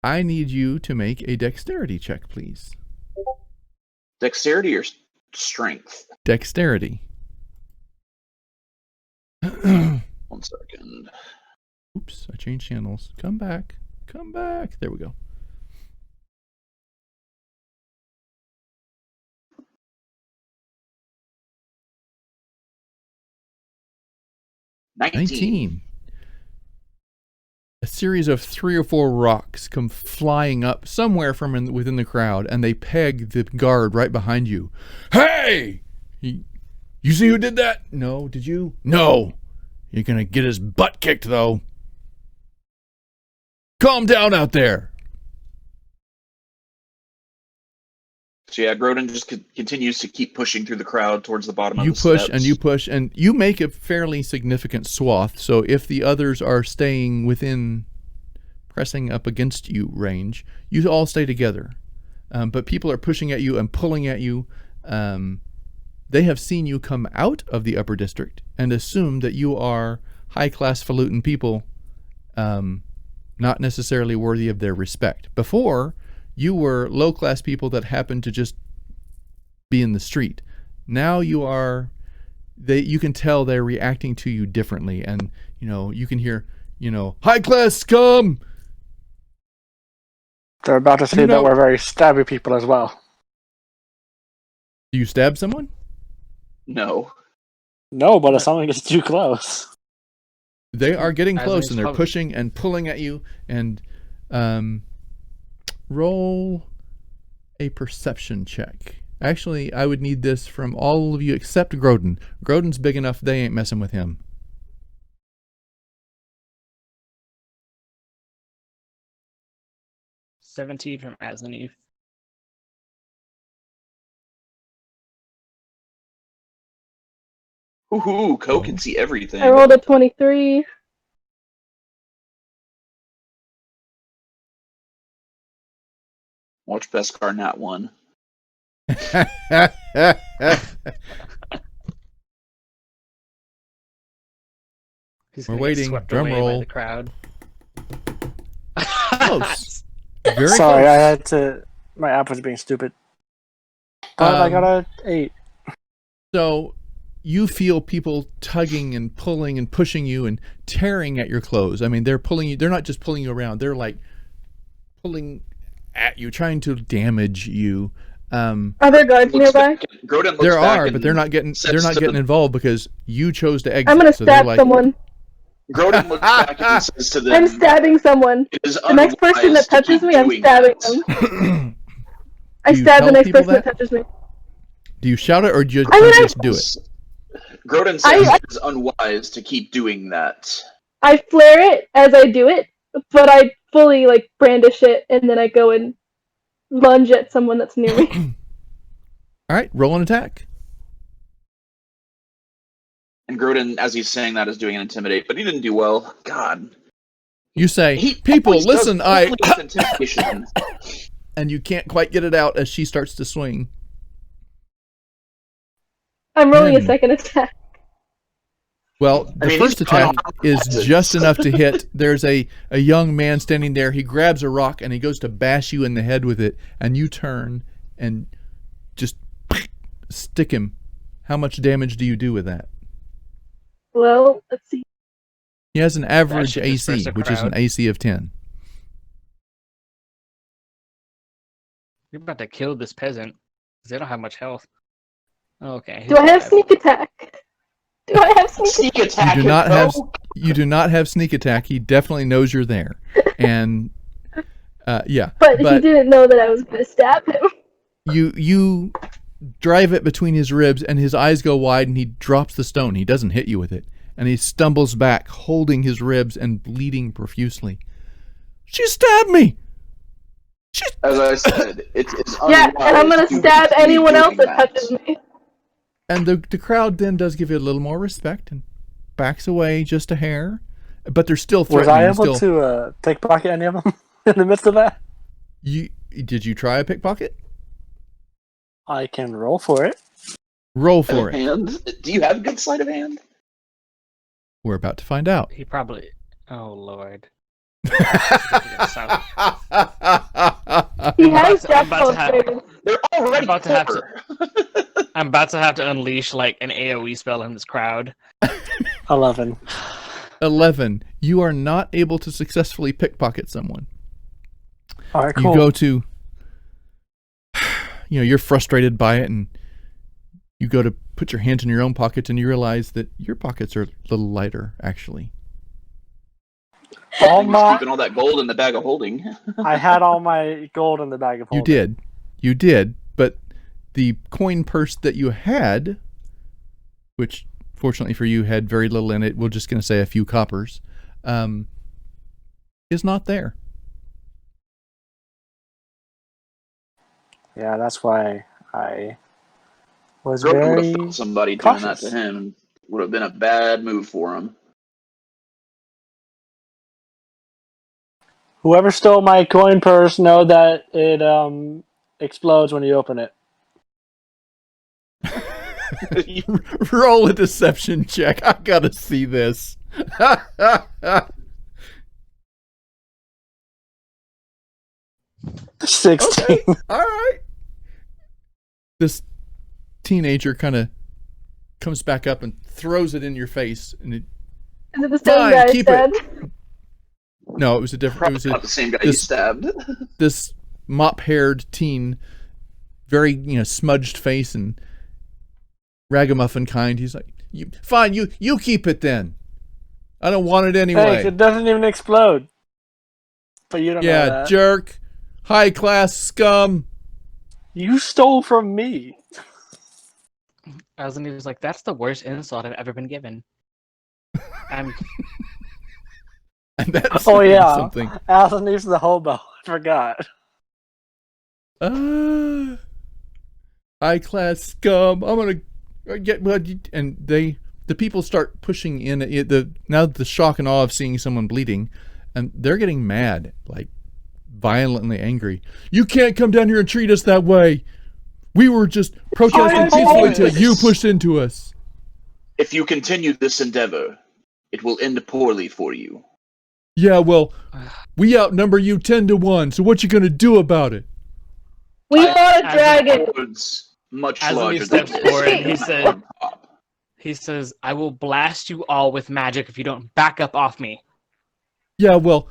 I need you to make a dexterity check, please. Dexterity or strength? Dexterity. 1 second. Oops, I changed channels. Come back. Come back. There we go. $19. A series of 3 or 4 rocks come flying up somewhere from within the crowd, and they peg the guard right behind you. Hey! You see who did that? No. Did you? No. You're gonna get his butt kicked, though. Calm down out there. So yeah, Grodin just continues to keep pushing through the crowd towards the bottom of You the push steps. and you push, and you make a fairly significant swath. So if the others are staying within pressing up against you range, you all stay together. But people are pushing at you and pulling at you. They have seen you come out of the upper district and assume that you are high-class falutin people, not necessarily worthy of their respect. Before, you were low-class people that happened to just be in the street. Now you are, you can tell they're reacting to you differently, and you can hear, high-class scum. They're about to say that we're very stabby people as well. Do you stab someone? No. No, but if someone gets too close. They are getting As close, in and they're public. pushing and pulling at you, and roll a perception check. Actually, I would need this from all of you except Grodin. Grodin's big enough, they ain't messing with him. 17 from Aslaneve. Ooh, Ko can see everything. I rolled a 23. Watch Beskar nat 1. He's We're gonna get waiting. swept Drum away by roll. the crowd. Close. Very Sorry, close. I had to. My app was being stupid. But I got a 8. So you feel people tugging and pulling and pushing you and tearing at your clothes. I mean, they're pulling you. They're not just pulling you around. They're like pulling at you, trying to damage you. Are there guards Looks nearby? back- Grodin looks There back are, and but they're not getting. says They're not to getting the- involved because you chose to exit. I'm gonna so they're stab like, someone. Grodin looks back and says to them, I'm stabbing someone. "It is The next person unwise that to touches keep me, I'm doing stabbing that." them. I Do you stab the tell next people person that that? touches me. Do you shout it or do you I mean, just do it? Grodin says it is unwise to keep doing that. I flare it as I do it, but I fully brandish it, and then I go and lunge at someone that's near me. All right, roll an attack. And Grodin, as he's saying that, is doing an intimidate, but he didn't do well. God. You say, He people, always listen, does I... poorly with intimidation. and you can't quite get it out as she starts to swing. I'm rolling a Hmm. second attack. Well, the first he's attack on- is just enough to hit. There's a young man standing there. He grabs a rock and he goes to bash you in the head with it, and you turn and just stick him. How much damage do you do with that? Well, let's see. He has an average should disperse AC, the which is an crowd. AC of 10. You're about to kill this peasant. 'Cause they don't have much health. Okay. Do I have sneak attack? Do I have sneak attack? Sneak attack. You do not have Ko. you do not have sneak attack. He definitely knows you're there, and yeah. But he didn't know that I was going to stab him. You drive it between his ribs, and his eyes go wide, and he drops the stone. He doesn't hit you with it, and he stumbles back, holding his ribs and bleeding profusely. She stabbed me. As I said, it's Yeah, unwise and I'm going to stab keep anyone else doing that touches me. And the crowd then does give you a little more respect and backs away just a hair, but they're still Was threatening. I able still, to pickpocket any of them in the midst of that? Did you try a pickpocket? I can roll for it. Roll for it. hand. Do you have good sleight of hand? We're about to find out. He probably. Oh lord. He I'm has about to jackpot have- training. They're already about to have poor. I'm about to have to unleash an AoE spell in this crowd. 11. 11. You are not able to successfully pickpocket someone. All right, you cool. go to, you're frustrated by it, and you go to put your hands in your own pockets, and you realize that your pockets are a little lighter, actually. All He's my, keeping all that gold in the bag of holding. I had all my gold in the bag of holding. You did, but the coin purse that you had, which fortunately for you had very little in it, we're just going to say a few coppers, is not there. Yeah, that's why I was Grogan would very have felt somebody doing that cautious. to him, and would have been a bad move for him. Whoever stole my coin purse, know that it explodes when you open it. Roll a deception check. I gotta see this. 16. Okay, all right. This teenager kind of comes back up and throws it in your face, and it. Is it the same Fine, guy keep it. said? No, it was a different. It Probably was not the same guy you this- stabbed. this mop-haired teen, very smudged face and ragamuffin kind. He's like, "Fine, you keep it then. I don't want it anyway." Thanks, it doesn't even explode. But you don't know Yeah, that. jerk, high class scum. You stole from me. Aslan was like, "That's the worst insult I've ever been given." I'm And that's Oh yeah, something. Alan needs the hobo. I forgot. High class scum. I'm gonna get and the people start pushing in. Now the shock and awe of seeing someone bleeding, and they're getting mad, like violently angry. You can't come down here and treat us that way. We were just protesting peacefully until you pushed into us. If you continue this endeavor, it will end poorly for you. Yeah, well, we outnumber you 10-1. So what you gonna do about it? We are a dragon. Swords much As larger he than steps this. forward, he said- On top. He says, "I will blast you all with magic if you don't back up off me." Yeah, well,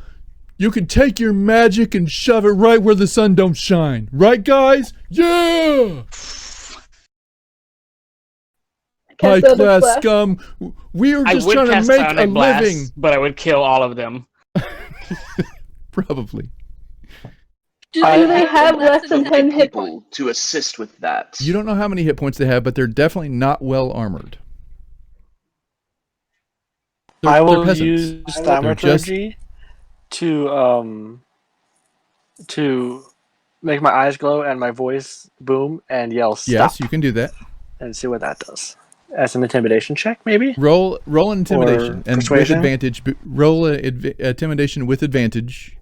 you can take your magic and shove it right where the sun don't shine. Right, guys? Yeah! High Cast Eldritch class Blast. scum. We were I just would trying to cast make Sonic a Blast, living. but I would kill all of them. Probably. Do they have less than 10 hit points? People to assist with that. You don't know how many hit points they have, but they're definitely not well armored. I will peasants. use They're thaumaturgy to make my eyes glow and my voice boom and yell stop Yes, you can do that. and see what that does. As an intimidation check, maybe? Roll an intimidation and with persuasion? advantage. Roll intimidation with advantage.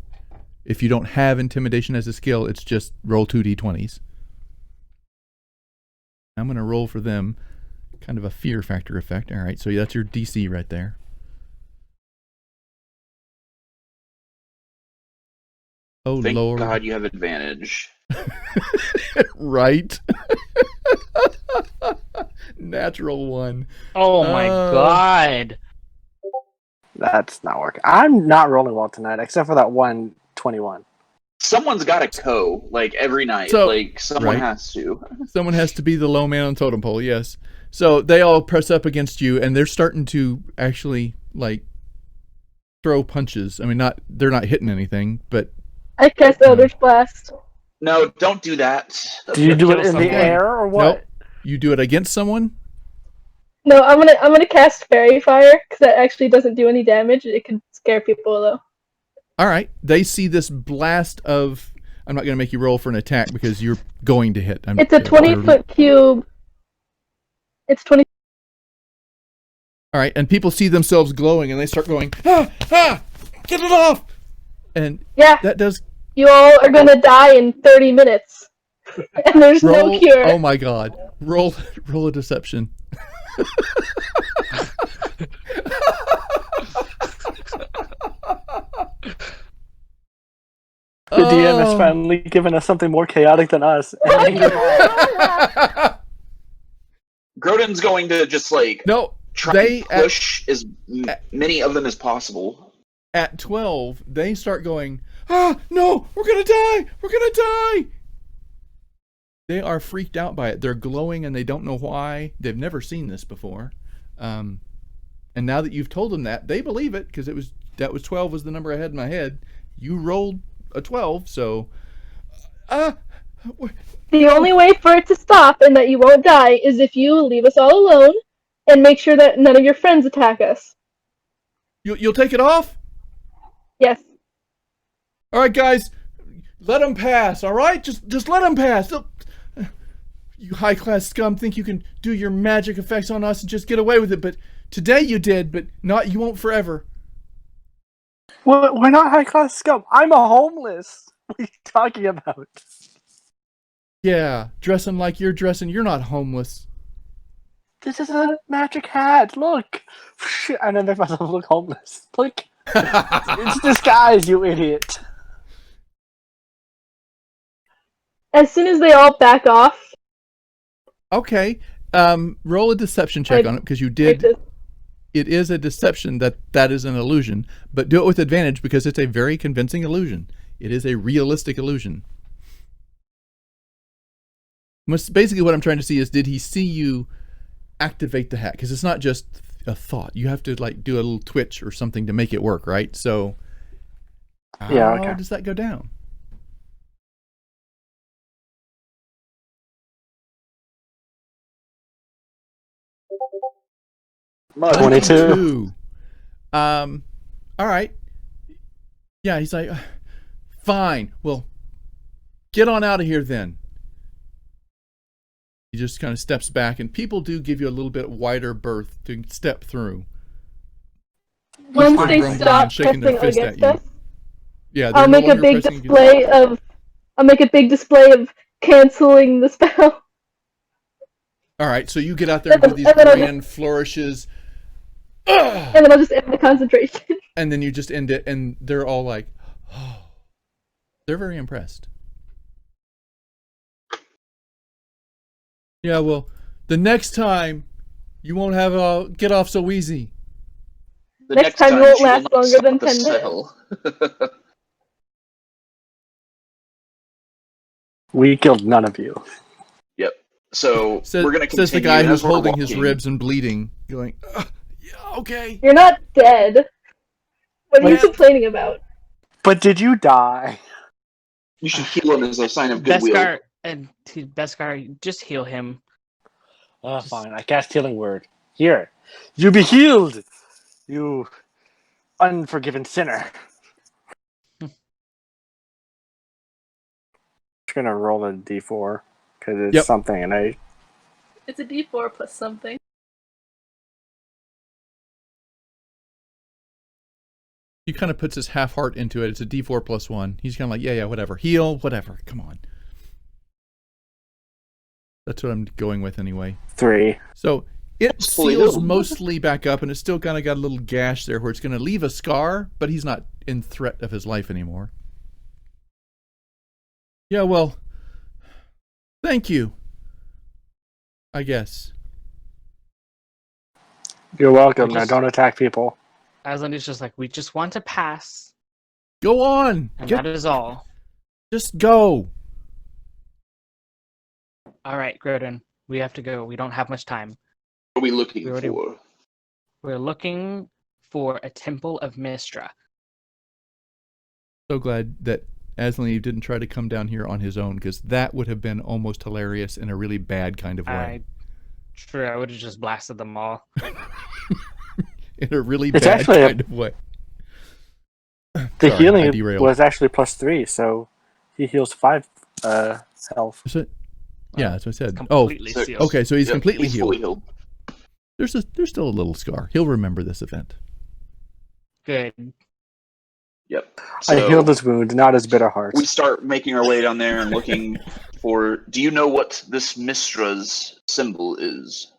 If you don't have intimidation as a skill, it's just roll 2d20s. I'm going to roll for them. Kind of a fear factor effect. All right, so that's your DC right there. Oh, Thank Lord. God you have advantage. Right? Natural one. Oh my god! That's not working. I'm not rolling well tonight, except for that 121. Someone's got to like every night. So- Like someone right. has to. Someone has to be the low man on the totem pole, yes. So they all press up against you, and they're starting to actually, like, throw punches. I mean, they're not hitting anything, but I cast Eldritch Blast. No, don't do that. Do you do it in someone. the air or what? Nope. You do it against someone? No, I'm gonna cast Fairy Fire because that actually doesn't do any damage. It can scare people though. All right. They see this blast of... I'm not going to make you roll for an attack because you're going to hit. It's a 20-foot cube. It's 20. All right, and people see themselves glowing, and they start going, ah, get it off! And Yeah, that does you all are gonna die in 30 minutes, and there's roll. no cure. Oh my God! Roll a deception. The DM has finally given us something more chaotic than us. Grodin's going to just like No, try they and push as many of them as possible. At 12, they start going, "Ah, no, we're gonna die! We're gonna die!" They are freaked out by it. They're glowing and they don't know why. They've never seen this before. And now that you've told them that, they believe it because that was 12 was the number I had in my head. You rolled a 12, so The only way for it to stop and that you won't die is if you leave us all alone and make sure that none of your friends attack us. you'll take it off? Yes. All right, guys, let them pass. All right, just let them pass. You high-class scum think you can do your magic effects on us and just get away with it, but today you did, but you won't forever. We're not high-class scum. I'm a homeless. What are you talking about? Yeah, dressing like you're dressing. You're not homeless. This is a magic hat. Look. And then they must look homeless. Look. It's disguise, you idiot. As soon as they all back off, Okay, roll a deception check on it because you did. It is a deception that is an illusion, but do it with advantage because it's a very convincing illusion. It is a realistic illusion. Basically, what I'm trying to see is, did he see you activate the hat? Because it's not just a thought. You have to like do a little twitch or something to make it work, right? So, how does that go down? Mud. 22. All right. Yeah, he's like, fine. Well, get on out of here then. He just kind of steps back, and people do give you a little bit wider berth to step through. once They're they grumbling stop and shaking their pressing fist against at you. us, Yeah, I'll make a big display of canceling the spell. All right, so you get out there and do these grand flourishes. And then I'll just end the concentration. And then you just end it, and they're all like, oh. They're very impressed. Yeah, well, the next time you won't have get off so easy. The Next time you won't she will last not longer stop than the 10 minutes. spell. We killed none of you. Yep. So we're gonna continue. Says the guy who's as we're holding his walking. ribs and bleeding, going, yeah, okay. You're not dead. What are you Well- complaining about? But did you die? You should heal him as a sign of goodwill. Beskar, just heal him. Fine. I cast Healing Word. Here. You be healed! You unforgiven sinner. Just gonna roll a d4 because it's something, and It's a d4 plus something. He kind of puts his half heart into it. It's a D4 plus 1. He's kind of like, yeah, whatever. Heal, whatever. Come on. That's what I'm going with anyway. 3. So it Fully seals healed. mostly back up, and it's still kind of got a little gash there where it's going to leave a scar, but he's not in threat of his life anymore. Yeah, well, thank you. I guess. You're welcome. Now don't attack people. Aslan is just like, we just want to pass, Go on. and that is all. Just go. All right, Grodin, we have to go. We don't have much time. What are we looking We already- for? We're looking for a temple of Mistra. So glad that Aslan didn't try to come down here on his own, because that would have been almost hilarious in a really bad kind of way. I would have just blasted them all. In a really It's bad actually kind of way. The Sorry, I healing derailed. was actually +3, so he heals 5 health. Is it? Yeah, that's what I said. Completely so- sealed. Okay, so he's completely he's healed. fully healed. There's still a little scar. He'll remember this event. Good. Yep. I So healed his wound, not his bitter heart. we start making our way down there and looking for. Do you know what this Mistra's symbol is?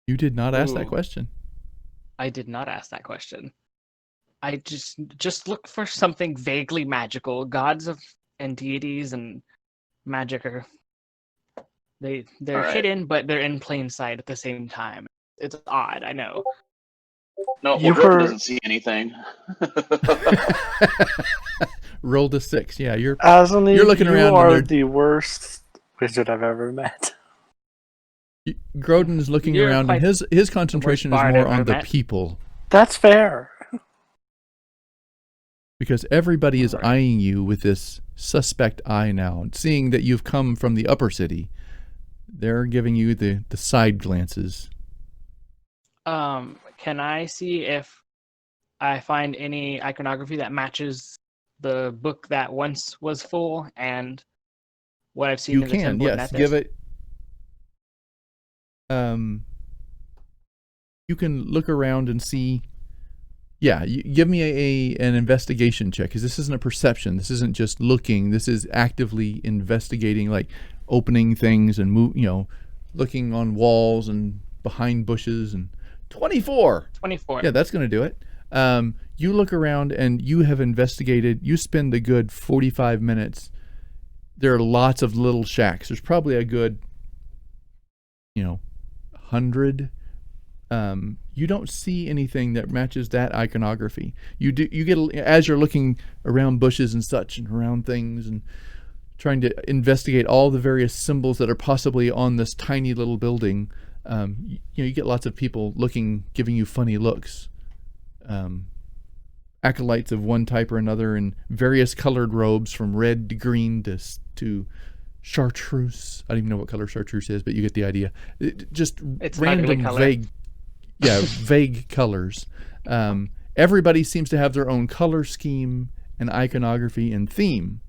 You did not ask that Ooh. question. I did not ask that question. I just look for something vaguely magical. Gods and deities and magic are they're All right. hidden, but they're in plain sight at the same time. It's odd, I know. No, well, You Gordon were- doesn't see anything. Rolled a 6. Yeah, you're Aslaneve, looking you around and are they're- the worst wizard I've ever met. Grodin is looking You're around, and quite his concentration is bard more I've on ever the met. people, That's fair. because everybody is Alright. eyeing you with this suspect eye now. And seeing that you've come from the upper city, they're giving you the side glances. Can I see if I find any iconography that matches the book that once was full and what I've seen You in the can, temple in yes, Nethys? give it. You can look around and see. Yeah, give me an investigation check, because this isn't a perception. This isn't just looking. This is actively investigating, like opening things and looking on walls and behind bushes. And 24. 24. Yeah, that's going to do it. You look around and you have investigated. You spend a good 45 minutes. There are lots of little shacks. There's probably a good, 100. You don't see anything that matches that iconography. You get, as you're looking around bushes and such and around things and trying to investigate all the various symbols that are possibly on this tiny little building. You get lots of people looking, giving you funny looks. Acolytes of one type or another in various colored robes, from red to green to chartreuse. I don't even know what color chartreuse is, but you get the idea. Just It's an ugly random, color. vague colors. Everybody seems to have their own color scheme and iconography and theme.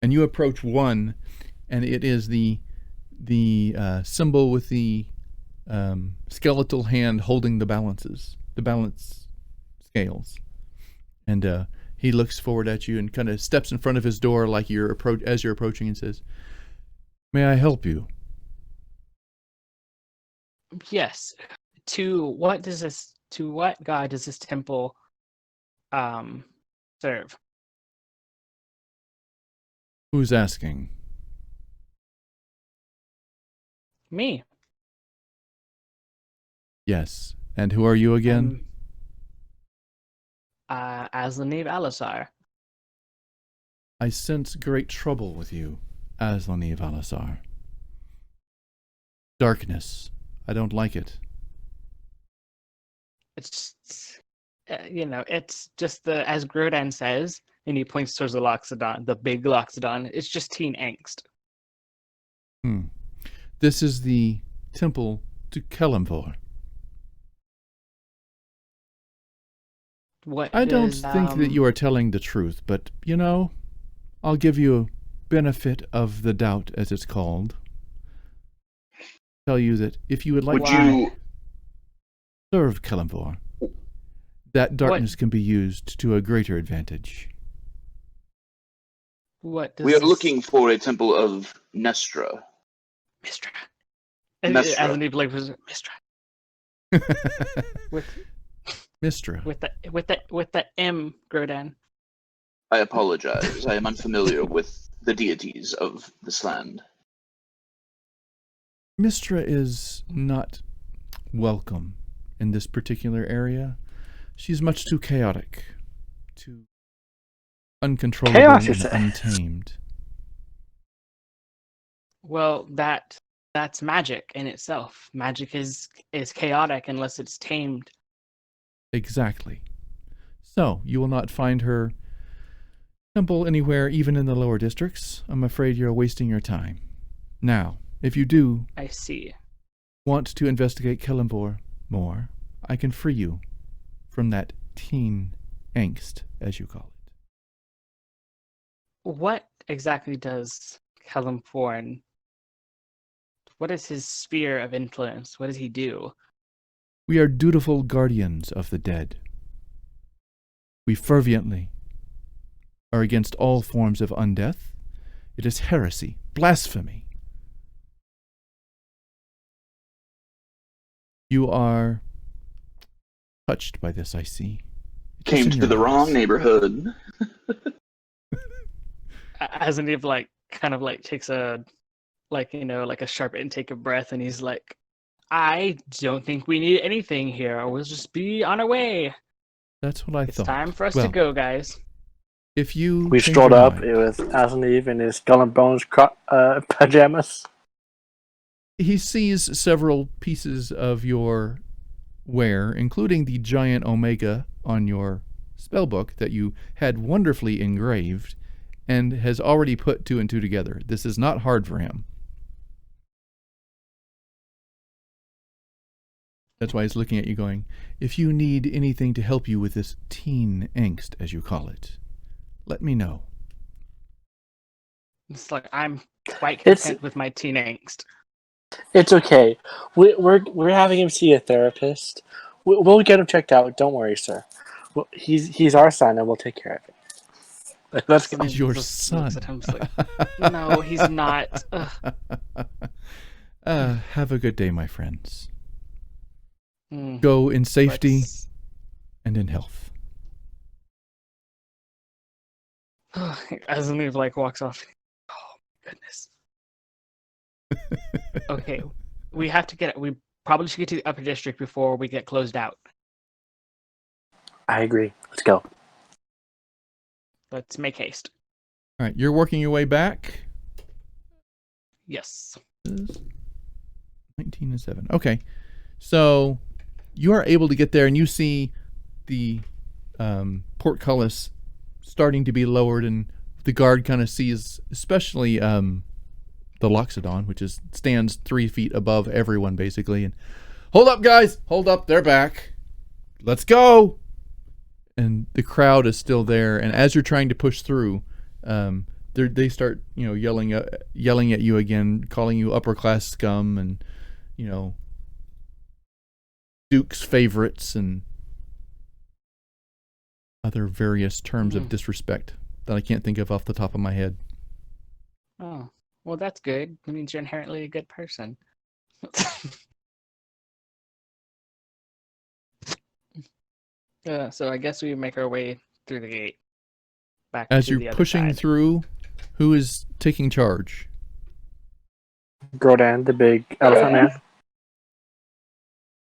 And you approach one, and it is the symbol with the skeletal hand holding the balance scales. And he looks forward at you and kind of steps in front of his door like as you're approaching, and says, "May I help you?" Yes. To what god does this temple serve? Who's asking? Me. Yes. And who are you again? Aslaneve Alisar. I sense great trouble with you, Aslaneve Alisar. Darkness. I don't like it. It's it's just as Grodan says, and he points towards the Loxodon, the big Loxodon. It's just teen angst. This is the temple to Kelemvor. What? I don't does, think that you are telling the truth, but, I'll give you a benefit of the doubt, as it's called. Tell you that if you would like Would to you? serve Kelemvor, that darkness can be used to a greater advantage. What does We are this- looking for a temple of Nestra. Mistra. Mestra. Aslaneve like was Mistra with Mistra. with the M, Grodan. I apologize. I am unfamiliar with the deities of this land. Mistra is not welcome in this particular area. She's much too chaotic, too uncontrollable Chaos, you and say? untamed. Well, that's magic in itself. Magic is chaotic unless it's tamed. Exactly. So, you will not find her temple anywhere, even in the lower districts. I'm afraid you're wasting your time. Now, if you do I see. want to investigate Kelemvor more, I can free you from that teen angst, as you call it. What exactly does Kalimporn? What is his sphere of influence? What does he do? We are dutiful guardians of the dead. We fervently are against all forms of undeath. It is heresy, blasphemy. You are touched by this, I see. It's Came in to your the wrong eyes. neighborhood. Aslaneve kind of takes a a sharp intake of breath, and he's like, I don't think we need anything here. We'll just be on our way. That's what I It's thought. time for us Well, to go, guys. If you We change strolled your up mind- with Asaniv in his Skull and Bones pajamas. He sees several pieces of your wear, including the giant omega on your spellbook that you had wonderfully engraved, and has already put 2 and 2 together. This is not hard for him. That's why he's looking at you going, if you need anything to help you with this teen angst, as you call it, let me know. It's like I'm quite It's- content with my teen angst. It's okay. We're having him see a therapist. We'll get him checked out. Don't worry, sir. He's our son, and we'll take care of it. Let's go. He's your Just son. looks at him, just like, no, he's not. Have a good day, my friends. Hmm, Go in safety let's- and in health. As the move like walks off. Oh goodness. Okay, we have to get. We probably should get to the upper district before we get closed out. I agree. Let's go. Let's make haste. All right, you're working your way back. Yes. 19 and 7. Okay, so you are able to get there, and you see the portcullis starting to be lowered, and the guard kind of sees, especially the Loxodon, which stands 3 feet above everyone, basically. And hold up, guys! Hold up! They're back. Let's go! And the crowd is still there. And as you're trying to push through, they start, yelling at you again, calling you upper class scum, and Duke's favorites, and other various terms of disrespect that I can't think of off the top of my head. Oh, well, that's good. It means you're inherently a good person. So I guess we make our way through the gate. Back As to the you're other pushing side. through, who is taking charge? Grodan, the big elephant man.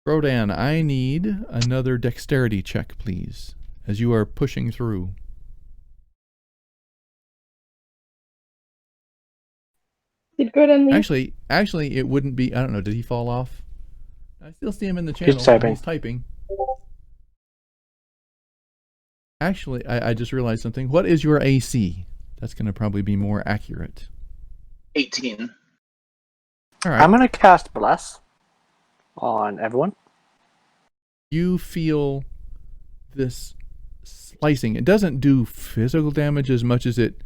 Rodan, I need another dexterity check, please, as you are pushing through. Did Gordon leave? Actually, it wouldn't be. I don't know. Did he fall off? I still see him in the channel. typing. He's typing. Actually, I just realized something. What is your AC? That's going to probably be more accurate. 18. All right. I'm gonna cast Bless on everyone. You feel this slicing. It doesn't do physical damage as much as it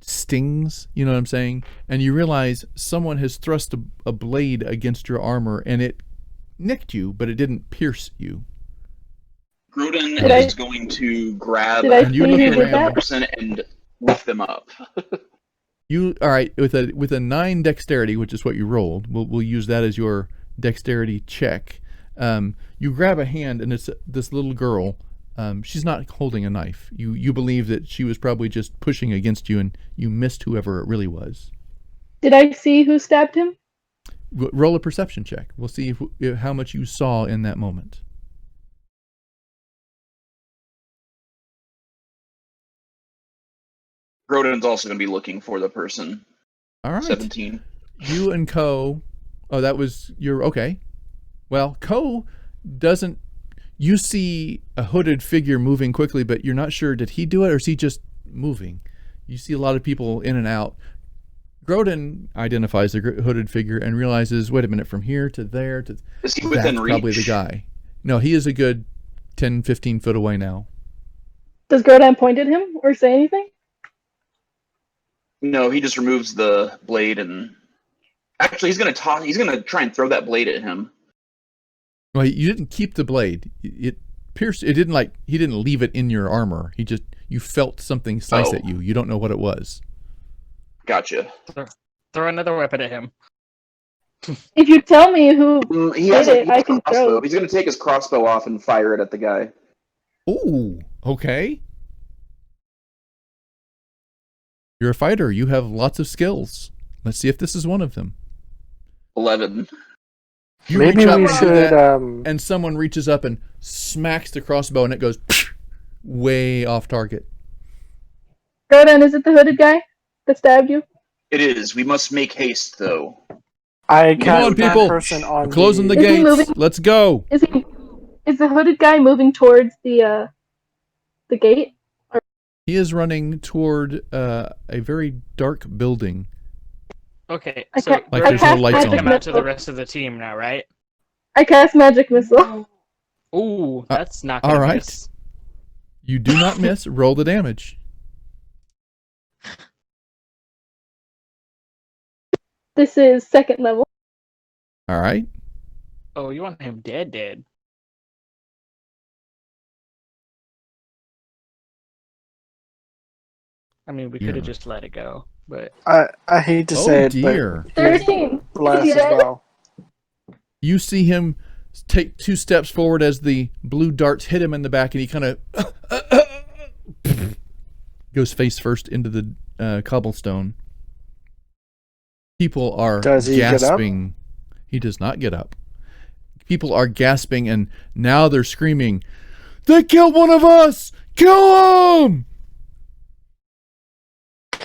stings, you know what I'm saying? And you realize someone has thrust a blade against your armor, and it nicked you, but it didn't pierce you. Groden Did I- is going to grab Did I And you see look who around. did that? person and lift them up. All right, with a 9 dexterity, which is what you rolled. We'll use that as your dexterity check. You grab a hand, and it's this little girl. She's not holding a knife. You believe that she was probably just pushing against you, and you missed whoever it really was. Did I see who stabbed him? Roll a perception check. We'll see how much you saw in that moment. Groden's also going to be looking for the person. All right. 17. You and Ko. Oh, that was your okay. Well, Ko doesn't. You see a hooded figure moving quickly, but you're not sure. Did he do it, or is he just moving? You see a lot of people in and out. Groden identifies the hooded figure and realizes, wait a minute, from here to there to Is he within that's reach? probably the guy. No, he is a good 10, 15 foot away now. Does Gordon point at him or say anything? No, he just removes the blade and actually he's going to try and throw that blade at him. Well, you didn't keep the blade. It pierced. It didn't he didn't leave it in your armor. You felt something slice at you. You don't know what it was. Gotcha. Throw another weapon at him. If you tell me who He has did it, a I can crossbow. throw. He's going to take his crossbow off and fire it at the guy. Ooh, okay. You're a fighter. You have lots of skills. Let's see if this is one of them. 11. You Maybe reach up we to do should. that, and someone reaches up and smacks the crossbow, and it goes way off target. Gordon, is it the hooded guy that stabbed you? It is. We must make haste, though. I Come cast on, that people. person on We're closing the Is he gates. moving? Let's go. Is the hooded guy moving towards the gate? He is running toward a very dark building. Okay, I so ca- Like we're there's no gonna lights come on. out to the rest of the team now, right? I cast magic missile. Ooh, that's not gonna all right. miss. You do not miss. Roll the damage. This is 2nd level. All right. Oh, you want him dead? I mean, we could Yeah. have just let it go, but I hate to say Oh it, dear. but 13. bless Is as he dead? well. You see him take 2 steps forward as the blue darts hit him in the back, and he kind of goes face first into the cobblestone. People are Does he get up? gasping. He does not get up. People are gasping, and now they're screaming, "They killed one of us! Kill him!"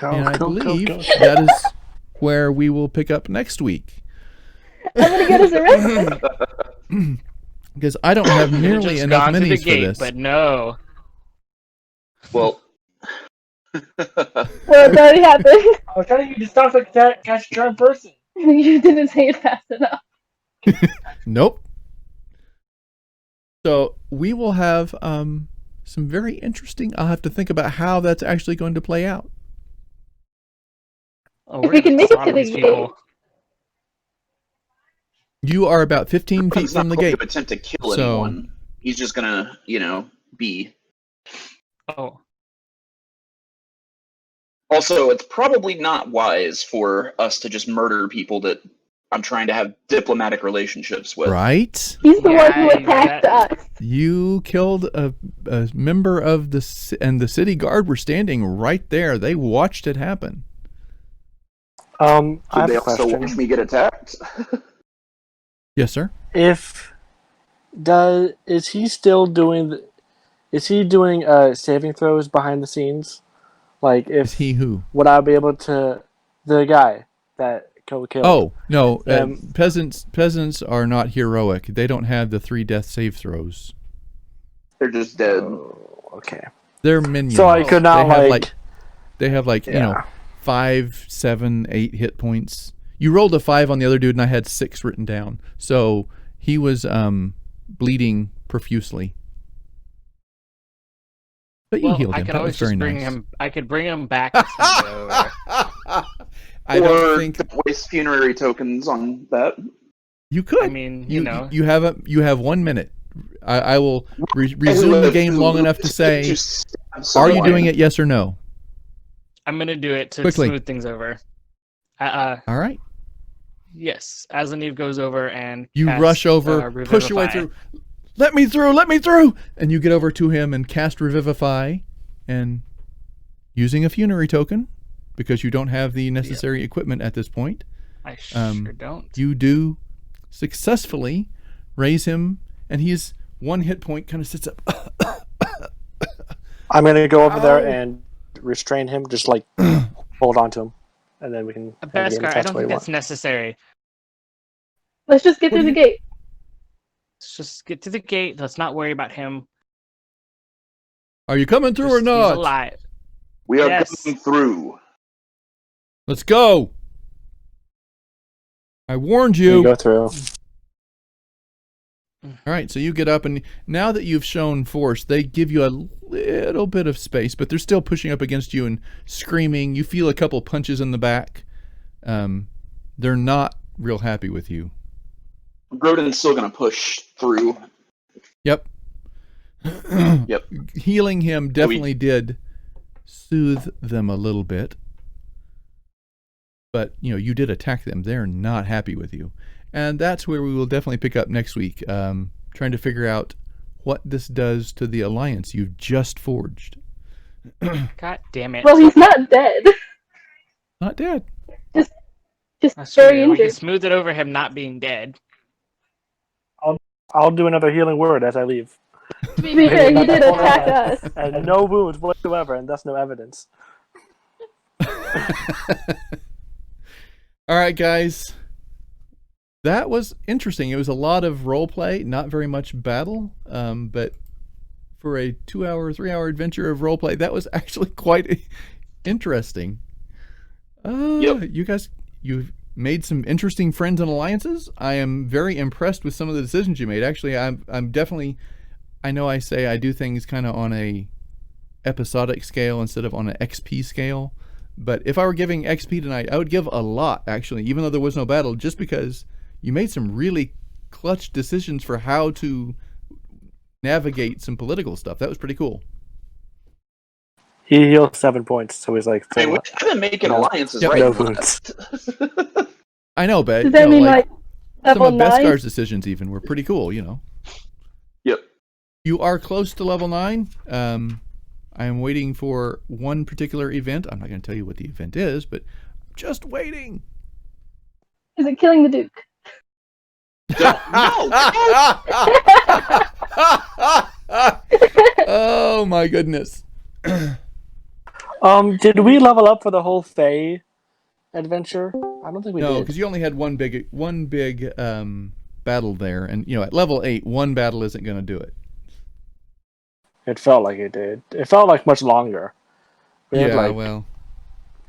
And I believe that is where we will pick up next week. I'm gonna get us arrested. Because I don't have nearly just enough gone to the minis for gate, this. but no. Well, Well, it's already happened. I was telling you to stop like that, catch your own person. You didn't say it fast enough. Nope. So we will have some very interesting. I'll have to think about how that's actually going to play out. Oh, If we're we can gonna make it slaughter to the these people. You are about 15 feet he's not from the going gate. to attempt to kill So- anyone. He's just gonna, be. Oh, Also, it's probably not wise for us to just murder people that I'm trying to have diplomatic relationships with. Right? He's the one who Yeah, attacked us. You killed a member of and the city guard were standing right there. They watched it happen. I Should have they a also question. watch me get attacked? Yes, sir. Is he still doing? Is he doing saving throws behind the scenes? Like, Is if he who? would I be able to? The guy that killed. Oh no, Um, peasants are not heroic. They don't have the 3 death save throws. They're just dead. Oh, okay. They're minions. So I could not They have Yeah. 5, 7, 8 hit points. You rolled a 5 on the other dude, and I had 6 written down. So he was bleeding profusely. But you well, healed I him. could That always was very just bring nice. him. I could bring him back. To send it over. I don't think don't waste funerary tokens on that. you could. I mean, you know. you have 1 minute. I will resume the game long enough to say, are you doing it? Yes or no? I'm gonna do it to Quickly. smooth things over. All right. Yes, Azaniv goes over and You casts, rush over, push your way Revivify. through. Let me through! Let me through! And you get over to him and cast Revivify, and using a funerary token, because you don't have the necessary equipment at this point, I sure don't. you do successfully raise him, and he's 1 hit point, kind of sits up. I'm gonna go over there and restrain him, just like hold on to him, and then we can. end the game if Beskar, I that's don't what think you that's necessary. Let's just get What through do the gate. Let's just get to the gate. Let's not worry about him. Are you coming through or He's not? alive. We are Yes. going through. Let's go! I warned want. You you. go through. All right, so you get up, and now that you've shown force, they give you a little bit of space, but they're still pushing up against you and screaming. You feel a couple punches in the back. They're not real happy with you. Grodin's still going to push through. Yep. Yep. Healing him definitely did soothe them a little bit. But, you did attack them. They're not happy with you. And that's where we will definitely pick up next week, trying to figure out what this does to the alliance you've just forged. God damn it. Well, he's not dead. Not dead. Just That's very true. We can injured. smooth it over him not being dead. I'll do another healing word as I leave. To be fair, he did attack us. And no wounds whatsoever, and thus no evidence. All right, guys. That was interesting. It was a lot of role play, not very much battle, but for a 2-hour, 3-hour adventure of role play, that was actually quite interesting. Yep. You guys, you've made some interesting friends and alliances. I am very impressed with some of the decisions you made. Actually, I'm definitely. I know I say I do things kind of on a episodic scale instead of on an XP scale, but if I were giving XP tonight, I would give a lot, actually, even though there was no battle, just because you made some really clutch decisions for how to navigate some political stuff. That was pretty cool. He healed 7 points, so he's like, Hey, I've been making alliances Yep. right No and wounds. left. I know, but Does that mean like some level of 9? Beskar's decisions even were pretty cool, you know. Yep. You are close to level 9. I am waiting for one particular event. I'm not going to tell you what the event is, but I'm just waiting. Is it killing the Duke? No. Oh my goodness. Did we level up for the whole Fae adventure? I don't think we No, did. because you only had one big battle there, and at level 8, one battle isn't going to do it. It felt like it did. It felt like much longer. We had like well,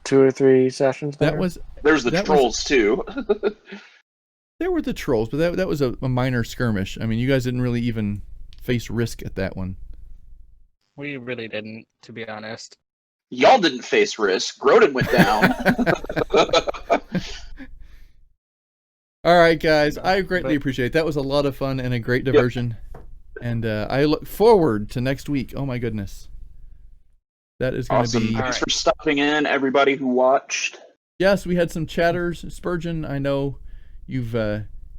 2 or 3 sessions there. There's the trolls too. There were the trolls, but that was a minor skirmish. I mean, you guys didn't really even face risk at that one. We really didn't, to be honest. Y'all didn't face risk. Grodin went down. All right, guys. I greatly appreciate it. That was a lot of fun and a great diversion. And I look forward to next week. Oh, my goodness. That is going to Awesome. be... Thanks for stopping in, everybody who watched. Yes, we had some chatters. Spurgeon, I know you've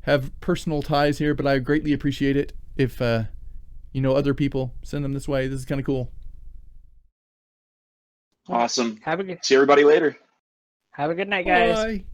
have personal ties here, but I greatly appreciate it. If you know other people, send them this way. This is kind of cool. Awesome. Have a good See everybody later. night, guys. Bye.